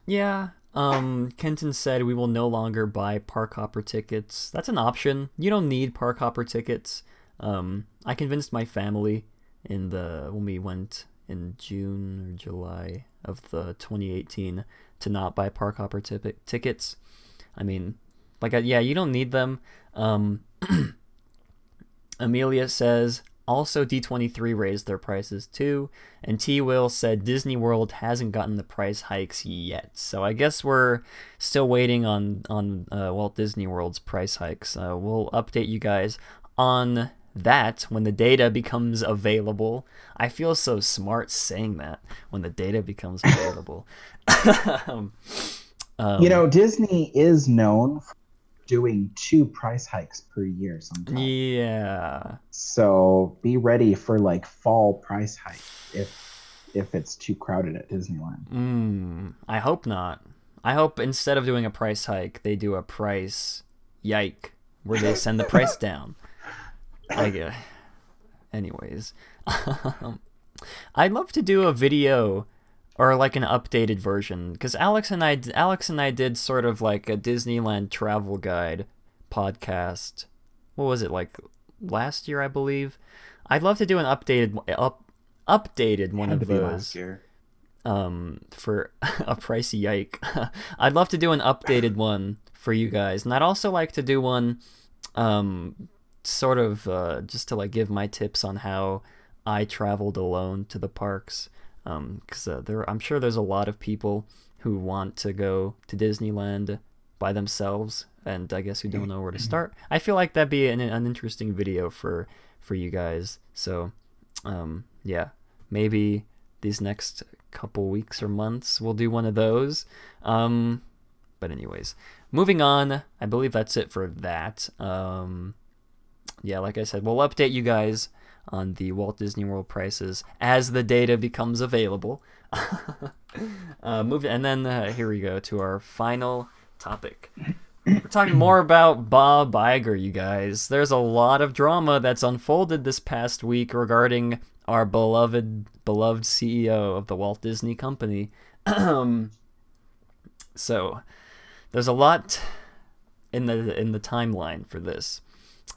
Yeah. Kenton said we will no longer buy park hopper tickets. That's an option. You don't need park hopper tickets. I convinced my family when we went in June or July of the 2018 to not buy park hopper tickets. I mean, yeah, you don't need them. Amelia says also D23 raised their prices too, and T Will said Disney World hasn't gotten the price hikes yet. So I guess we're still waiting on Walt Disney World's price hikes. We'll update you guys on that when the data becomes available. I feel so smart saying that, when the data becomes available. You know, Disney is known for doing 2 price hikes per year sometimes. Yeah. So be ready for like fall price hike if it's too crowded at Disneyland. I hope not. I hope instead of doing a price hike, they do a price yike, where they send the price down. Anyways, I'd love to do a video or like an updated version, because Alex and I did sort of like a Disneyland travel guide podcast. What was it, like last year, I believe? I'd love to do an updated one of those. Last year. For a pricey yike. I'd love to do an updated one for you guys, and I'd also like to do one sort of just to like give my tips on how I traveled alone to the parks, because I'm sure there's a lot of people who want to go to Disneyland by themselves, and I guess who don't know where to start. I feel like that'd be an interesting video for you guys. So yeah, maybe these next couple weeks or months we'll do one of those. But anyways, moving on, I believe that's it for that. Yeah, like I said, we'll update you guys on the Walt Disney World prices as the data becomes available. And then here we go to our final topic. We're talking more about Bob Iger, you guys. There's a lot of drama that's unfolded this past week regarding our beloved CEO of the Walt Disney Company. So there's a lot in the timeline for this.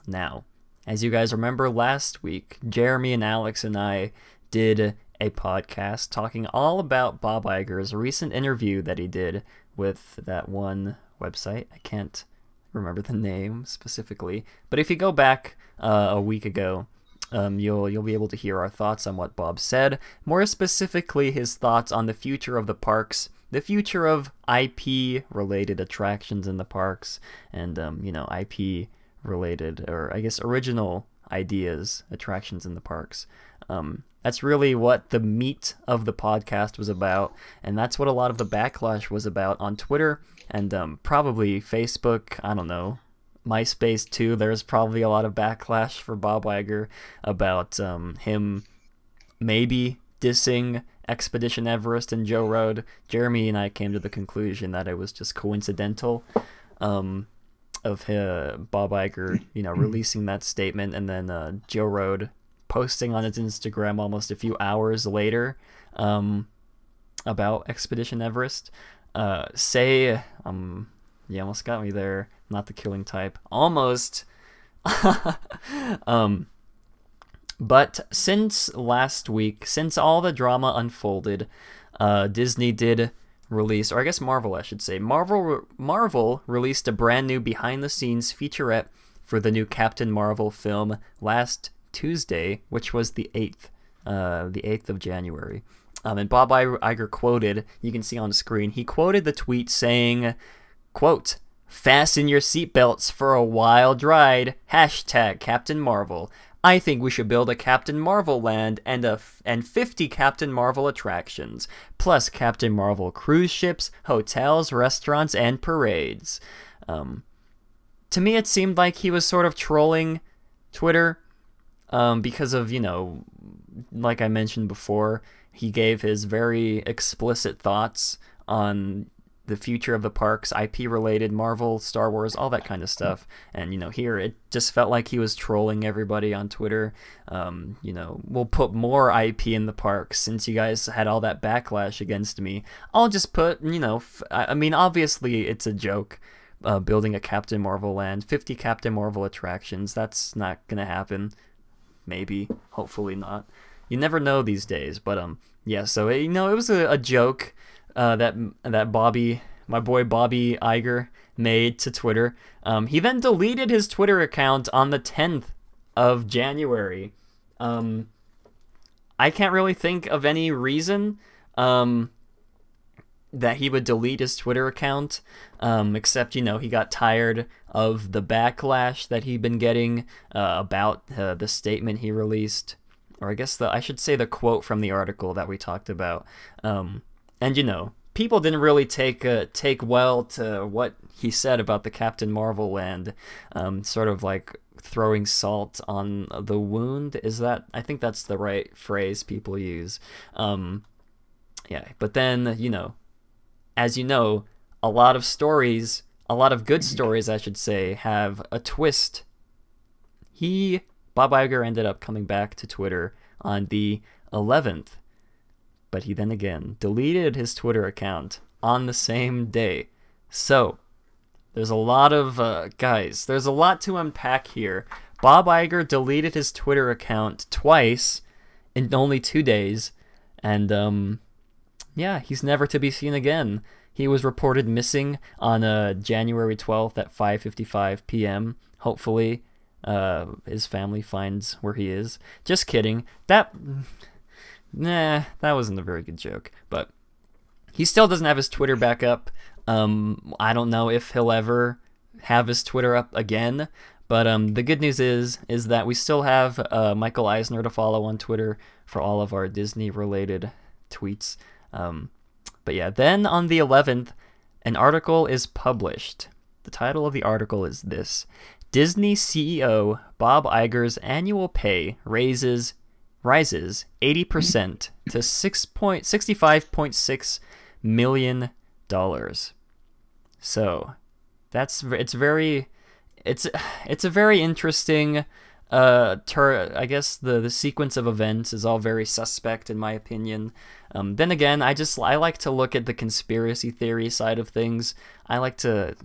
Now, as you guys remember last week, Jeremy and Alex and I did a podcast talking all about Bob Iger's recent interview that he did with that one website. I can't remember the name specifically, but if you go back a week ago, you'll be able to hear our thoughts on what Bob said, more specifically his thoughts on the future of the parks, the future of IP-related attractions in the parks, and IP-related, or I guess original ideas, attractions in the parks. That's really what the meat of the podcast was about, and that's what a lot of the backlash was about on Twitter, and probably Facebook, I don't know, MySpace too. There's probably a lot of backlash for Bob Iger about him maybe dissing Expedition Everest and Joe Road. Jeremy and I came to the conclusion that it was just coincidental of Bob Iger, releasing that statement, and then Joe Road posting on his Instagram almost a few hours later about Expedition Everest. You almost got me there. Not the killing type. Almost. But since last week, since all the drama unfolded, Disney did release, or I guess Marvel, I should say. Marvel released a brand new behind-the-scenes featurette for the new Captain Marvel film last Tuesday, which was the 8th of January. And Bob Iger quoted, you can see on the screen, he quoted the tweet saying, quote, "Fasten your seatbelts for a wild ride, hashtag Captain Marvel. I think we should build a Captain Marvel land and 50 Captain Marvel attractions, plus Captain Marvel cruise ships, hotels, restaurants, and parades." To me, it seemed like he was sort of trolling Twitter because of, like I mentioned before, he gave his very explicit thoughts on the future of the parks, IP-related, Marvel, Star Wars, all that kind of stuff. And, here it just felt like he was trolling everybody on Twitter. We'll put more IP in the parks since you guys had all that backlash against me. I'll just put, obviously it's a joke, building a Captain Marvel land, 50 Captain Marvel attractions. That's not going to happen. Maybe. Hopefully not. You never know these days. But, yeah, so, it was a joke that my boy Bobby Iger made to Twitter. He then deleted his Twitter account on the 10th of January. I can't really think of any reason that he would delete his Twitter account, except, he got tired of the backlash that he'd been getting about the statement he released, or I guess I should say the quote from the article that we talked about. And, people didn't really take well to what he said about the Captain Marvel land, sort of like throwing salt on the wound. I think that's the right phrase people use. Yeah, but then, as you know, a lot of good stories, I should say, have a twist. Bob Iger ended up coming back to Twitter on the 11th. But he then again deleted his Twitter account on the same day. So, there's a lot of, there's a lot to unpack here. Bob Iger deleted his Twitter account twice in only 2 days. And, yeah, he's never to be seen again. He was reported missing on January 12th at 5:55 p.m. Hopefully, his family finds where he is. Just kidding. Nah, that wasn't a very good joke, but he still doesn't have his Twitter back up. I don't know if he'll ever have his Twitter up again, but the good news is that we still have Michael Eisner to follow on Twitter for all of our Disney-related tweets. But yeah, then on the 11th, an article is published. The title of the article is this: Disney CEO Bob Iger's annual pay rises 80% to $65.6 million. So it's a very interesting I guess the sequence of events is all very suspect in my opinion. Then again, I like to look at the conspiracy theory side of things. I like to,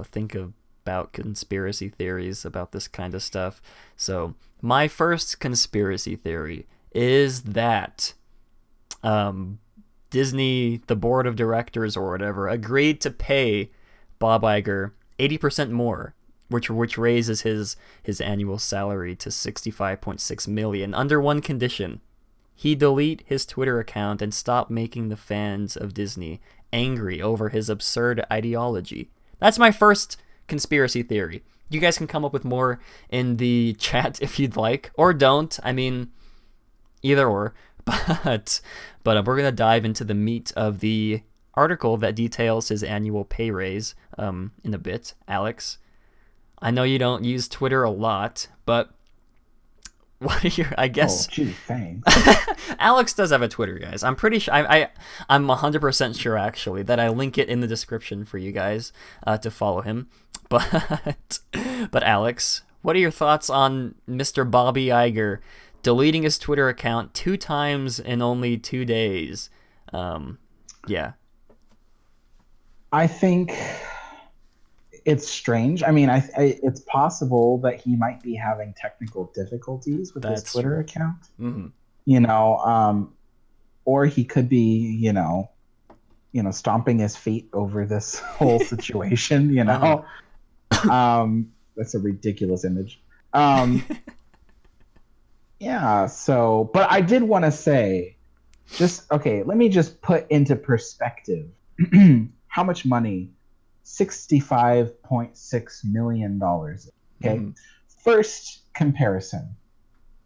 think about conspiracy theories about this kind of stuff. So my first conspiracy theory is that Disney, the board of directors or whatever, agreed to pay Bob Iger 80% more, which raises his annual salary to $65.6 million under one condition: he delete his Twitter account and stop making the fans of Disney angry over his absurd ideology. That's my first conspiracy theory. You guys can come up with more in the chat if you'd like, or don't. I mean, either or. But we're gonna dive into the meat of the article that details his annual pay raise in a bit. Alex, I know you don't use Twitter a lot, but what are your, I guess... Oh, gee, thanks. Alex does have a Twitter, guys. I'm pretty sure, I'm 100% sure, actually, that I link it in the description for you guys to follow him. But Alex, what are your thoughts on Mr. Bobby Iger deleting his Twitter account 2 times in only 2 days? Yeah. I think it's strange. I mean, it's possible that he might be having technical difficulties with his Twitter account. Mm-hmm. Or he could be, stomping his feet over this whole situation. That's a ridiculous image. Yeah. So, but I did want to say, let me just put into perspective how much money $65.6 million. Okay. Mm-hmm. First comparison,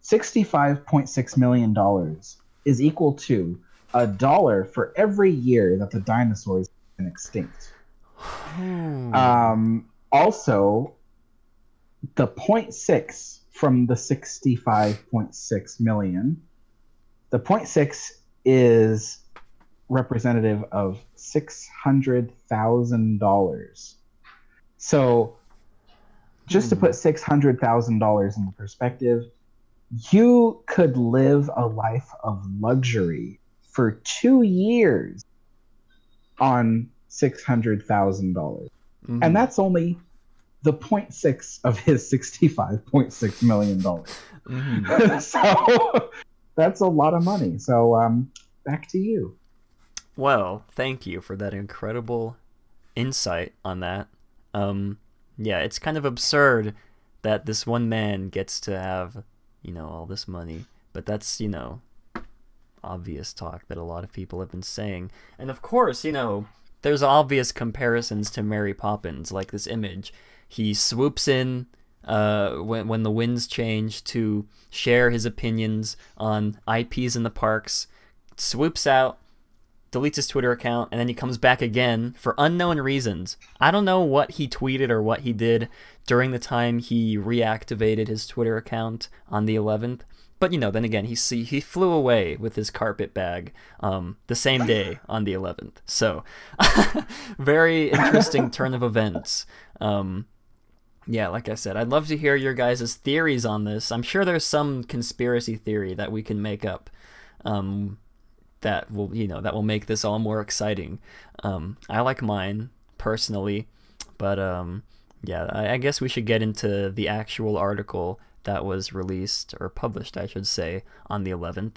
$65.6 million is equal to $1 for every year that the dinosaurs have been extinct. Also, the 0.6 from the 65.6 million, the 0.6 is representative of $600,000. So just to put $600,000 into perspective, you could live a life of luxury for 2 years on $600,000. Mm-hmm. And that's only the 0.6 of his $65.6 million. Mm-hmm. So that's a lot of money. So back to you. Well, thank you for that incredible insight on that. Yeah, it's kind of absurd that this one man gets to have, all this money. But that's, obvious talk that a lot of people have been saying. And of course, there's obvious comparisons to Mary Poppins, like this image. He swoops in when the winds change to share his opinions on IPs in the parks, swoops out, deletes his Twitter account, and then he comes back again for unknown reasons. I don't know what he tweeted or what he did during the time he reactivated his Twitter account on the 11th. But, then again, he flew away with his carpet bag the same day on the 11th. So, very interesting turn of events. Yeah, like I said, I'd love to hear your guys' theories on this. I'm sure there's some conspiracy theory that we can make up that will make this all more exciting. I like mine personally, but yeah, I guess we should get into the actual article that was released, or published, I should say, on the 11th.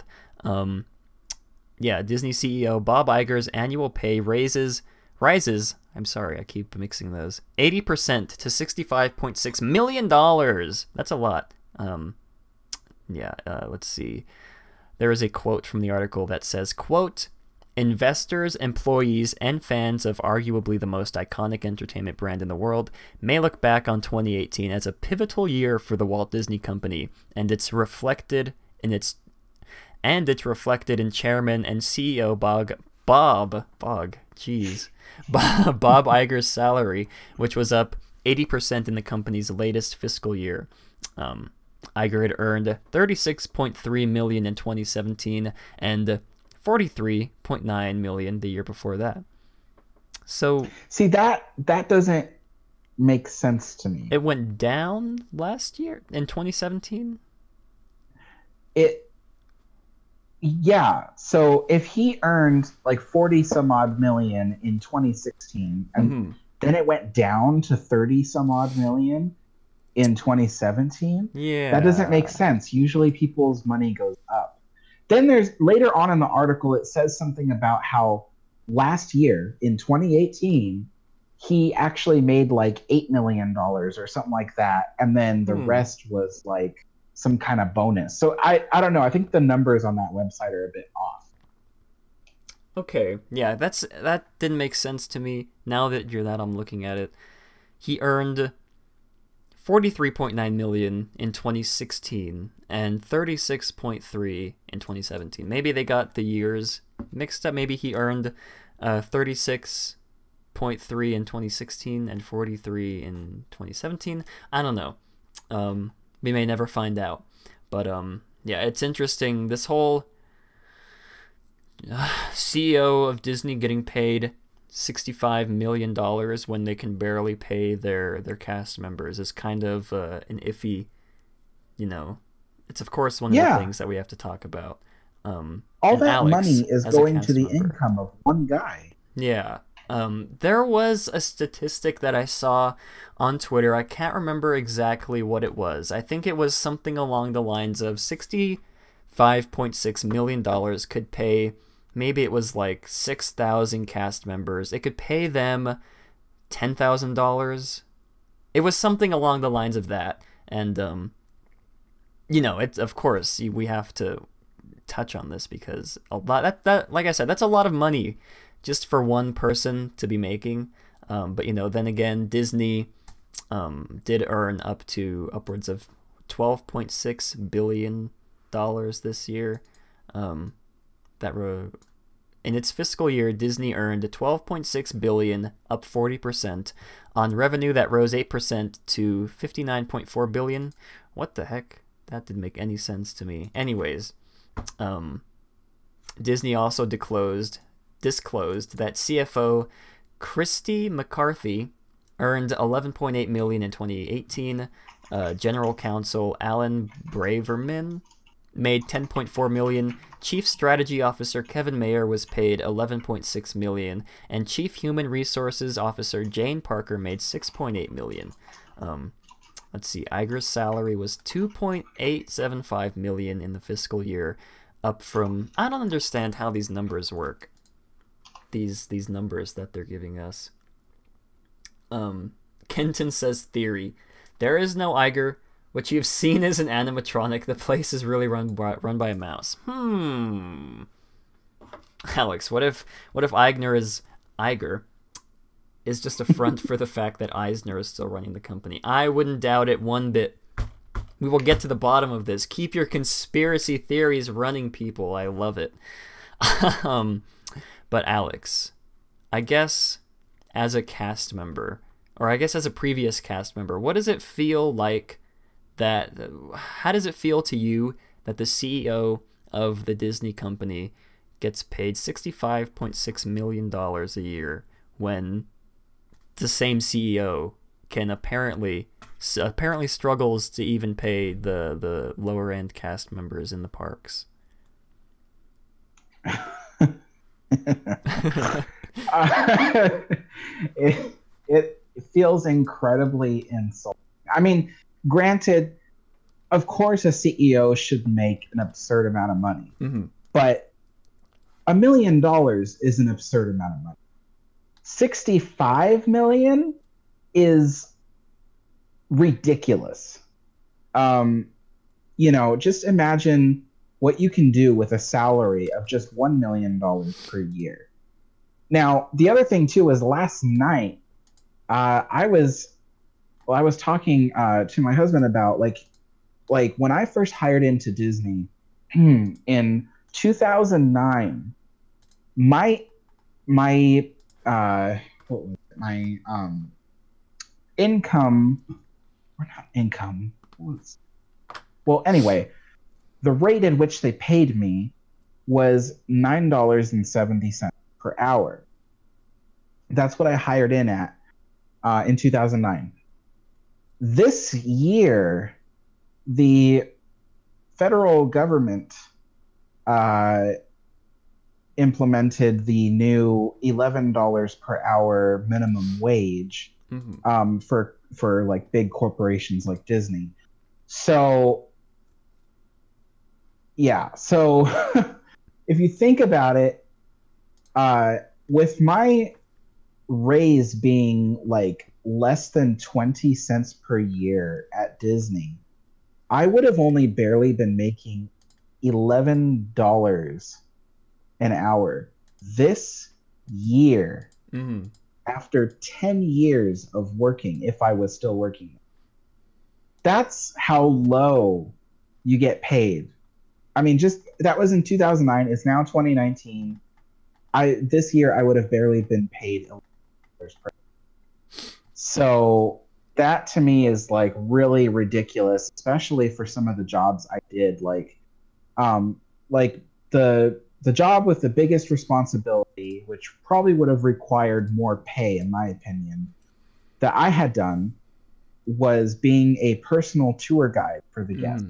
Yeah, Disney CEO Bob Iger's annual pay rises. I'm sorry, I keep mixing those. 80% to $65.6 million. That's a lot. Let's see. There is a quote from the article that says, quote, "Investors, employees, and fans of arguably the most iconic entertainment brand in the world may look back on 2018 as a pivotal year for the Walt Disney Company, and it's reflected in Chairman and CEO Bob Iger's salary, which was up 80% in the company's latest fiscal year. Iger had earned $36.3 million in 2017 and $43.9 million the year before that. So see, that doesn't make sense to me. It went down last year in 2017? Yeah. So if he earned like 40 some odd million in 2016 and then it went down to 30 some odd million in 2017, that doesn't make sense. Usually people's money goes up. Then there's later on in the article, it says something about how last year in 2018, he actually made like $8 million or something like that. And then the rest was like some kind of bonus. So I don't know. I think the numbers on that website are a bit off. Okay. Yeah, that didn't make sense to me. Now that I'm looking at it. He earned $43.9 million in 2016 and $36.3 in 2017. Maybe they got the years mixed up. Maybe he earned $36.3 in 2016 and $43 in 2017. I don't know. We may never find out. But yeah, it's interesting. This whole CEO of Disney getting paid $65 million when they can barely pay their cast members is kind of an iffy, it's of course one of the things that we have to talk about. All that Alex, money is going to the income of one guy. Yeah. There was a statistic that I saw on Twitter. I can't remember exactly what it was. I think it was something along the lines of $65.6 million could pay. Maybe it was like 6,000 cast members. It could pay them $10,000. It was something along the lines of that. And, it's of course we have to touch on this because a lot that like I said, that's a lot of money just for one person to be making. But then again, Disney did earn upwards of $12.6 billion this year. In its fiscal year, Disney earned $12.6 billion, up 40%, on revenue that rose 8% to $59.4 billion. What the heck? That didn't make any sense to me. Anyways, Disney also disclosed that CFO Christy McCarthy earned $11.8 million in 2018. General Counsel Alan Braverman made $10.4 million. Chief Strategy Officer Kevin Mayer was paid $11.6 million, and Chief Human Resources Officer Jane Parker made $6.8 million. Let's see, Iger's salary was $2.875 million in the fiscal year, up from... I don't understand how these numbers work. These numbers that they're giving us. Kenton says theory. There is no Iger. What you've seen is an animatronic. The place is really run by a mouse. Alex, what if Iger is just a front for the fact that Eisner is still running the company? I wouldn't doubt it one bit. We will get to the bottom of this. Keep your conspiracy theories running, people. I love it. But Alex, I guess as a cast member, or I guess as a previous cast member, what does it feel like how does it feel to you that the CEO of the Disney company gets paid $65.6 million a year when the same CEO can apparently struggles to even pay the lower end cast members in the parks? It feels incredibly insulting. I mean, granted, of course a CEO should make an absurd amount of money, but $1 million is an absurd amount of money. 65 million is ridiculous. Just imagine what you can do with a salary of just $1 million per year. Now, the other thing too is last night, I was talking to my husband about like when I first hired into Disney in 2009, my income, or not income. Well, anyway, the rate at which they paid me was $9.70 per hour. That's what I hired in at in 2009. This year, the federal government implemented the new $11 per hour minimum wage for like big corporations like Disney. So yeah, so if you think about it, with my raise being like less than 20 cents per year at Disney, I would have only barely been making $11 an hour this year after 10 years of working, if I was still working. That's how low you get paid. I mean, just that was in 2009. It's now 2019. This year I would have barely been paid $11 per hour. So that to me is like really ridiculous, especially for some of the jobs I did, like the job with the biggest responsibility, which probably would have required more pay, in my opinion, that I had done was being a personal tour guide for the guests.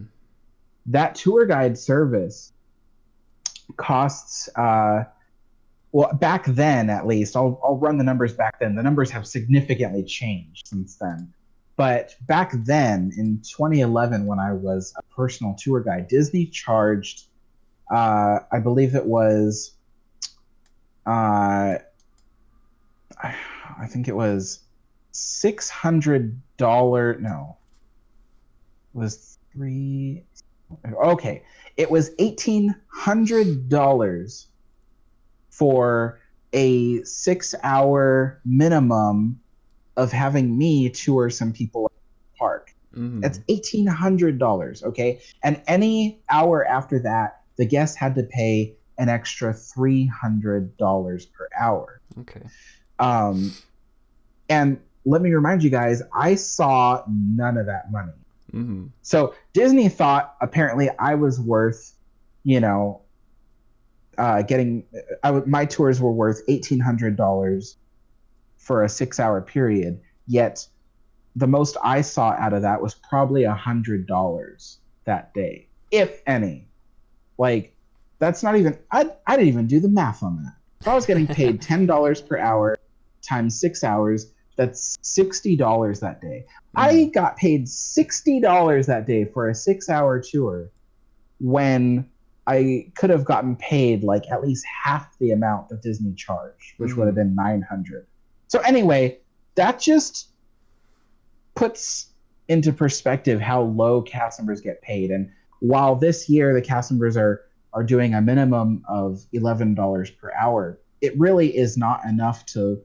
That tour guide service costs, well, back then at least, I'll run the numbers back then. The numbers have significantly changed since then. But back then, in 2011, when I was a personal tour guide, Disney charged, I believe it was, I think it was $600. No, it was it was $1,800 for a 6-hour minimum of having me tour some people at the park. That's $1,800, okay? And any hour after that, the guest had to pay an extra $300 per hour. Okay. And let me remind you guys, I saw none of that money. So Disney thought apparently I was worth, my tours were worth $1,800 for a 6-hour period. Yet the most I saw out of that was probably $100 that day, if any. Like, that's not even, I didn't even do the math on that. If I was getting paid $10 per hour times 6 hours, that's $60 that day. I got paid $60 that day for a 6-hour tour when I could have gotten paid like at least half the amount that Disney charged, which would have been $900. So anyway, that just puts into perspective how low cast members get paid. And while this year the cast members are doing a minimum of $11 per hour, it really is not enough to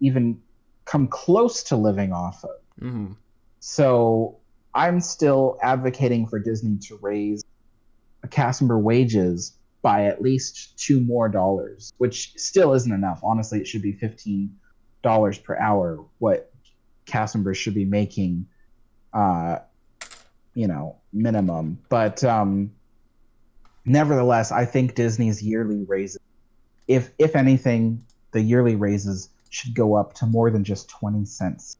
even come close to living off of. So I'm still advocating for Disney to raise cast member wages by at least $2 more, which still isn't enough. Honestly, it should be $15 per hour, what cast members should be making, minimum. But nevertheless, I think Disney's yearly raises, if anything, the yearly raises should go up to more than just 20 cents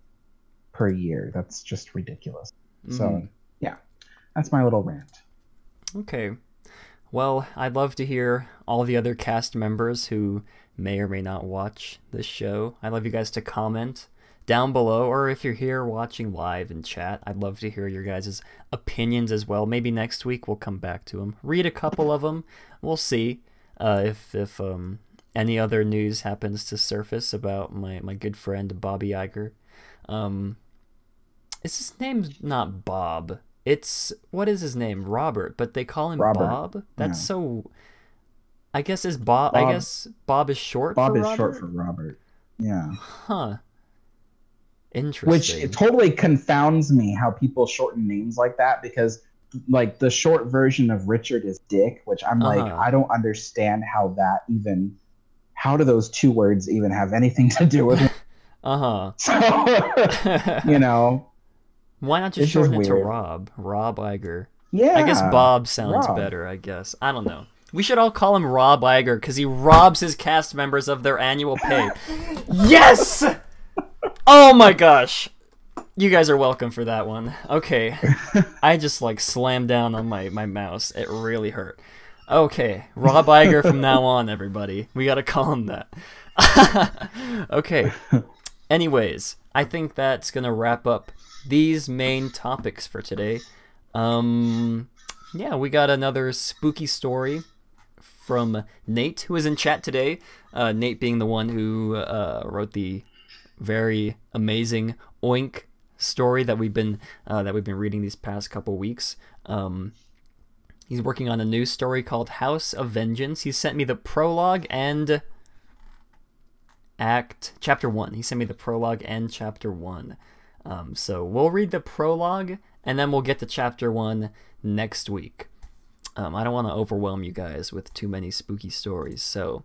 per year. That's just ridiculous. So, yeah, that's my little rant. Okay. Well, I'd love to hear all the other cast members who may or may not watch this show. I'd love you guys to comment down below, or if you're here watching live in chat, I'd love to hear your guys' opinions as well. Maybe next week we'll come back to them. Read a couple of them. We'll see if any other news happens to surface about my good friend Bobby Iger. His name's not Bob. What is his name? Robert, but they call him Robert. Bob? That's so... I guess Bob is short for Robert? Bob is short for Robert. Yeah. Huh. Interesting. Which it totally confounds me how people shorten names like that, because like the short version of Richard is Dick, which I'm like, I don't understand how do those two words even have anything to do with it. Uh-huh. So, you know, Why not just it's just shorten it to weird. Rob? Rob Iger. Yeah. I guess Bob sounds Rob. better, I guess. I don't know. We should all call him Rob Iger because he robs his cast members of their annual pay. Yes! Oh my gosh. You guys are welcome for that one. Okay. I just like slammed down on my mouse. It really hurt. Okay. Rob Iger from now on, everybody. We gotta call him that. Okay. Anyways, I think that's gonna wrap up these main topics for today. Yeah, we got another spooky story from Nate, who is in chat today. Nate being the one who wrote the very amazing Oink story that we've been reading these past couple weeks. He's working on a new story called House of Vengeance. He sent me the prologue and chapter 1. He sent me the prologue and chapter 1. So we'll read the prologue and then we'll get to chapter 1 next week. I don't want to overwhelm you guys with too many spooky stories, so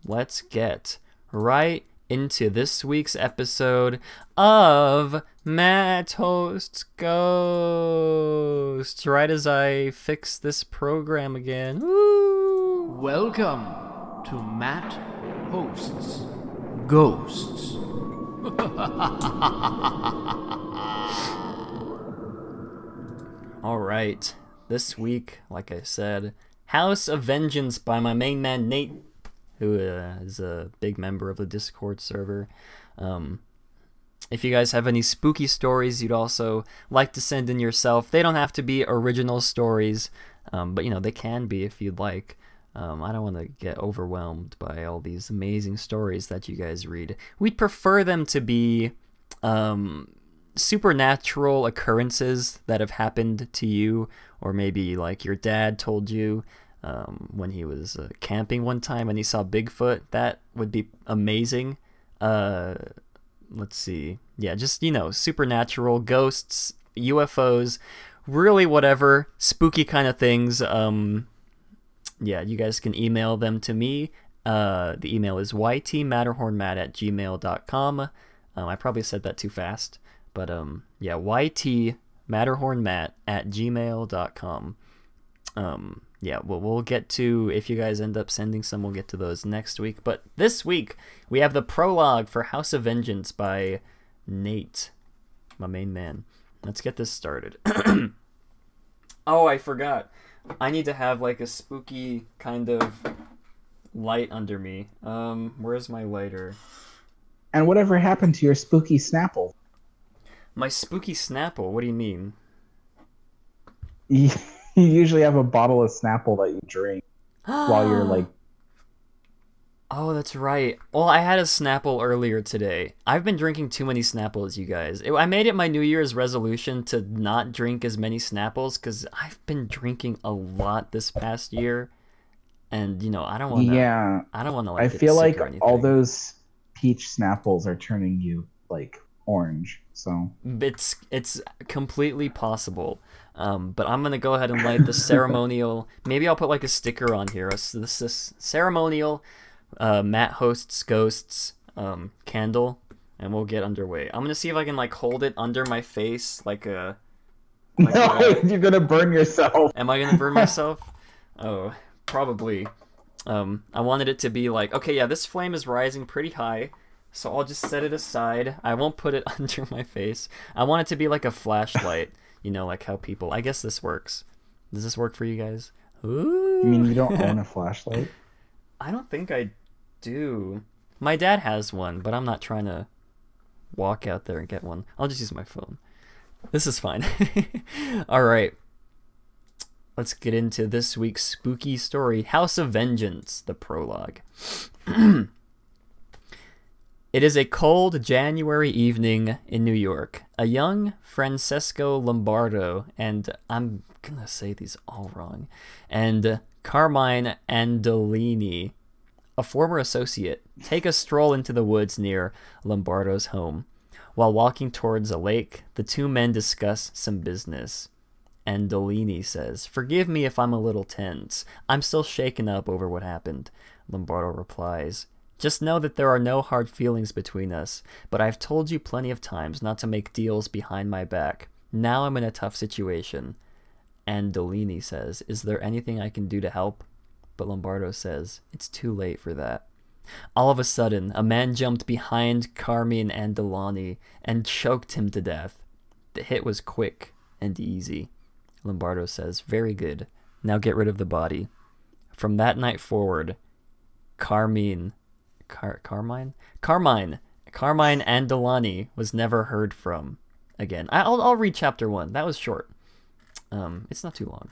let's get right into this week's episode of Matt Hosts Ghosts. Right as I fix this program again. Woo! Welcome to Matt Hosts Ghosts. All right. This week, like I said, House of Vengeance by my main man Nate, who is a big member of the Discord server. If you guys have any spooky stories you'd also like to send in yourself, they don't have to be original stories, but you know, they can be if you'd like. I don't want to get overwhelmed by all these amazing stories that you guys read. We'd prefer them to be supernatural occurrences that have happened to you, or maybe like your dad told you when he was camping one time and he saw Bigfoot. That would be amazing. Let's see. Yeah, just, you know, supernatural, ghosts, UFOs, really whatever, spooky kind of things. Yeah, you guys can email them to me. The email is ytmatterhornmatt@gmail.com. I probably said that too fast. But yeah, ytmatterhornmatt@gmail.com. Yeah, we'll get to, if you guys end up sending some, we'll get to those next week. But this week, we have the prologue for House of Vengeance by Nate, my main man. Let's get this started. Oh, I forgot. I need to have like a spooky kind of light under me. Where's my lighter? And whatever happened to your spooky Snapple? My spooky Snapple? What do you mean? You usually have a bottle of Snapple that you drink while you're like... Oh, that's right. Well, I had a Snapple earlier today. I've been drinking too many Snapples, you guys. I made it my New Year's resolution to not drink as many Snapples because I've been drinking a lot this past year. And, you know, I don't want to... Yeah. I don't want to, like, I get feel sick like or anything. all those peach Snapples are turning you, like, orange, so... It's completely possible. But I'm going to go ahead and light the ceremonial... Maybe I'll put, like, a sticker on here. This ceremonial... Matt Hosts Ghosts candle, and we'll get underway. I'm gonna see if I can like hold it under my face like a... No, you're gonna burn yourself. Am I gonna burn myself? Oh, probably. I wanted it to be like, okay, yeah, this flame is rising pretty high, so I'll just set it aside. I won't put it under my face. I want it to be like a flashlight, you know, like how people... I guess this works. Does this work for you guys? Ooh. You mean you don't own a flashlight? I don't think I do. My dad has one, but I'm not trying to walk out there and get one. I'll just use my phone. This is fine. All right. Let's get into this week's spooky story, House of Vengeance, the prologue. It is a cold January evening in New York. A young Francesco Lombardo, and I'm going to say these all wrong, and Carmine Andolini, a former associate, take a stroll into the woods near Lombardo's home. While walking towards a lake, the two men discuss some business. Andolini says, "Forgive me if I'm a little tense. I'm still shaken up over what happened." Lombardo replies, Just know that there are no hard feelings between us, but I've told you plenty of times not to make deals behind my back. Now I'm in a tough situation. And Dolini says, is there anything I can do to help? But Lombardo says, it's too late for that. All of a sudden, a man jumped behind Carmine and Delani and choked him to death. The hit was quick and easy. Lombardo says, very good. Now get rid of the body. From that night forward, Carmine and Delani was never heard from again. I'll read chapter 1. That was short. It's not too long.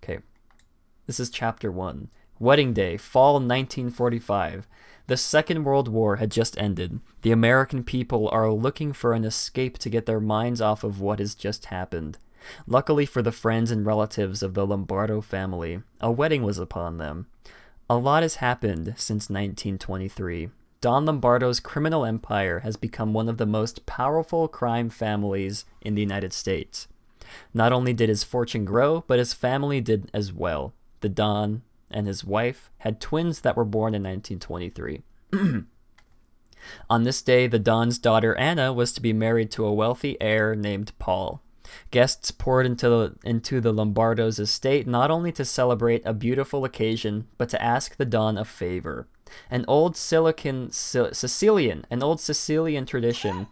Okay. This is chapter 1. Wedding day, fall 1945. The Second World War had just ended. The American people are looking for an escape to get their minds off of what has just happened. Luckily for the friends and relatives of the Lombardo family, a wedding was upon them. A lot has happened since 1923. Don Lombardo's criminal empire has become one of the most powerful crime families in the United States. Not only did his fortune grow, but his family did as well. The Don and his wife had twins that were born in 1923. On this day, the Don's daughter Anna was to be married to a wealthy heir named Paul. Guests poured into the Lombardo's estate not only to celebrate a beautiful occasion, but to ask the Don a favor. An old Sicilian tradition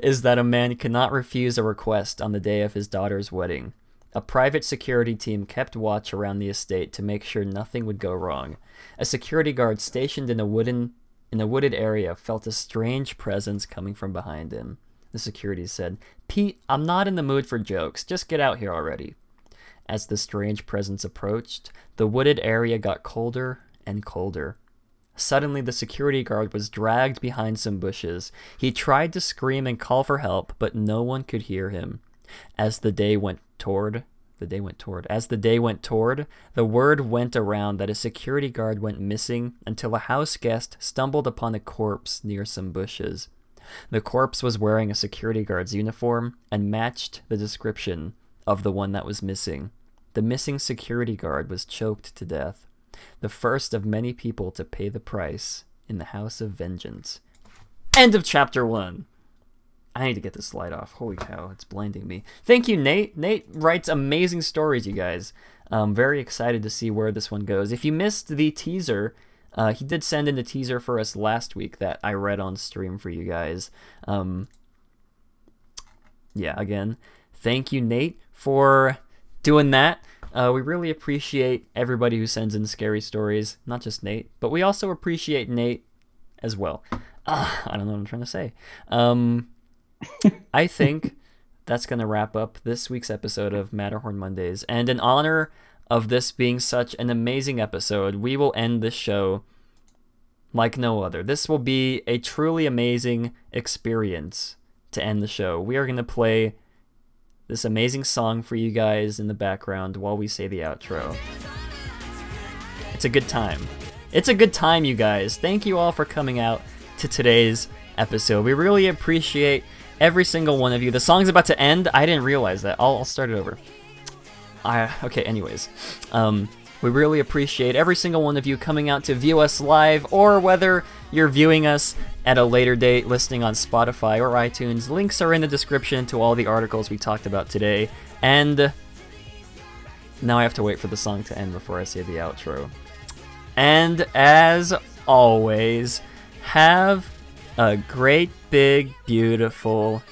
is that a man cannot refuse a request on the day of his daughter's wedding. A private security team kept watch around the estate to make sure nothing would go wrong. A security guard stationed in a wooded area felt a strange presence coming from behind him. The security said, "Pete, I'm not in the mood for jokes. Just get out here already." As the strange presence approached, the wooded area got colder and colder. Suddenly, the security guard was dragged behind some bushes. He tried to scream and call for help, but no one could hear him. As the day went toward, the word went around that a security guard went missing until a house guest stumbled upon a corpse near some bushes. The corpse was wearing a security guard's uniform and matched the description of the one that was missing. The missing security guard was choked to death, the first of many people to pay the price in the House of Vengeance. End of chapter 1. I need to get this slide off. Holy cow, it's blinding me. Thank you, Nate. Nate writes amazing stories, you guys. I'm very excited to see where this one goes. If you missed the teaser, he did send in the teaser for us last week that I read on stream for you guys. Yeah, again, thank you, Nate, for doing that. We really appreciate everybody who sends in scary stories. Not just Nate, but we also appreciate Nate as well. I don't know what I'm trying to say. I think that's going to wrap up this week's episode of Matterhorn Mondays. And in honor of this being such an amazing episode, we will end this show like no other. This will be a truly amazing experience to end the show. We are going to play this amazing song for you guys in the background while we say the outro. It's a good time. It's a good time, you guys. Thank you all for coming out to today's episode. We really appreciate every single one of you. The song's about to end. I didn't realize that. I'll start it over. Okay, anyways. We really appreciate every single one of you coming out to view us live, or whether you're viewing us at a later date, listening on Spotify or iTunes. Links are in the description to all the articles we talked about today. And now I have to wait for the song to end before I say the outro. And as always, have a great big beautiful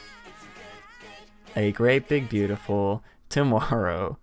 tomorrow.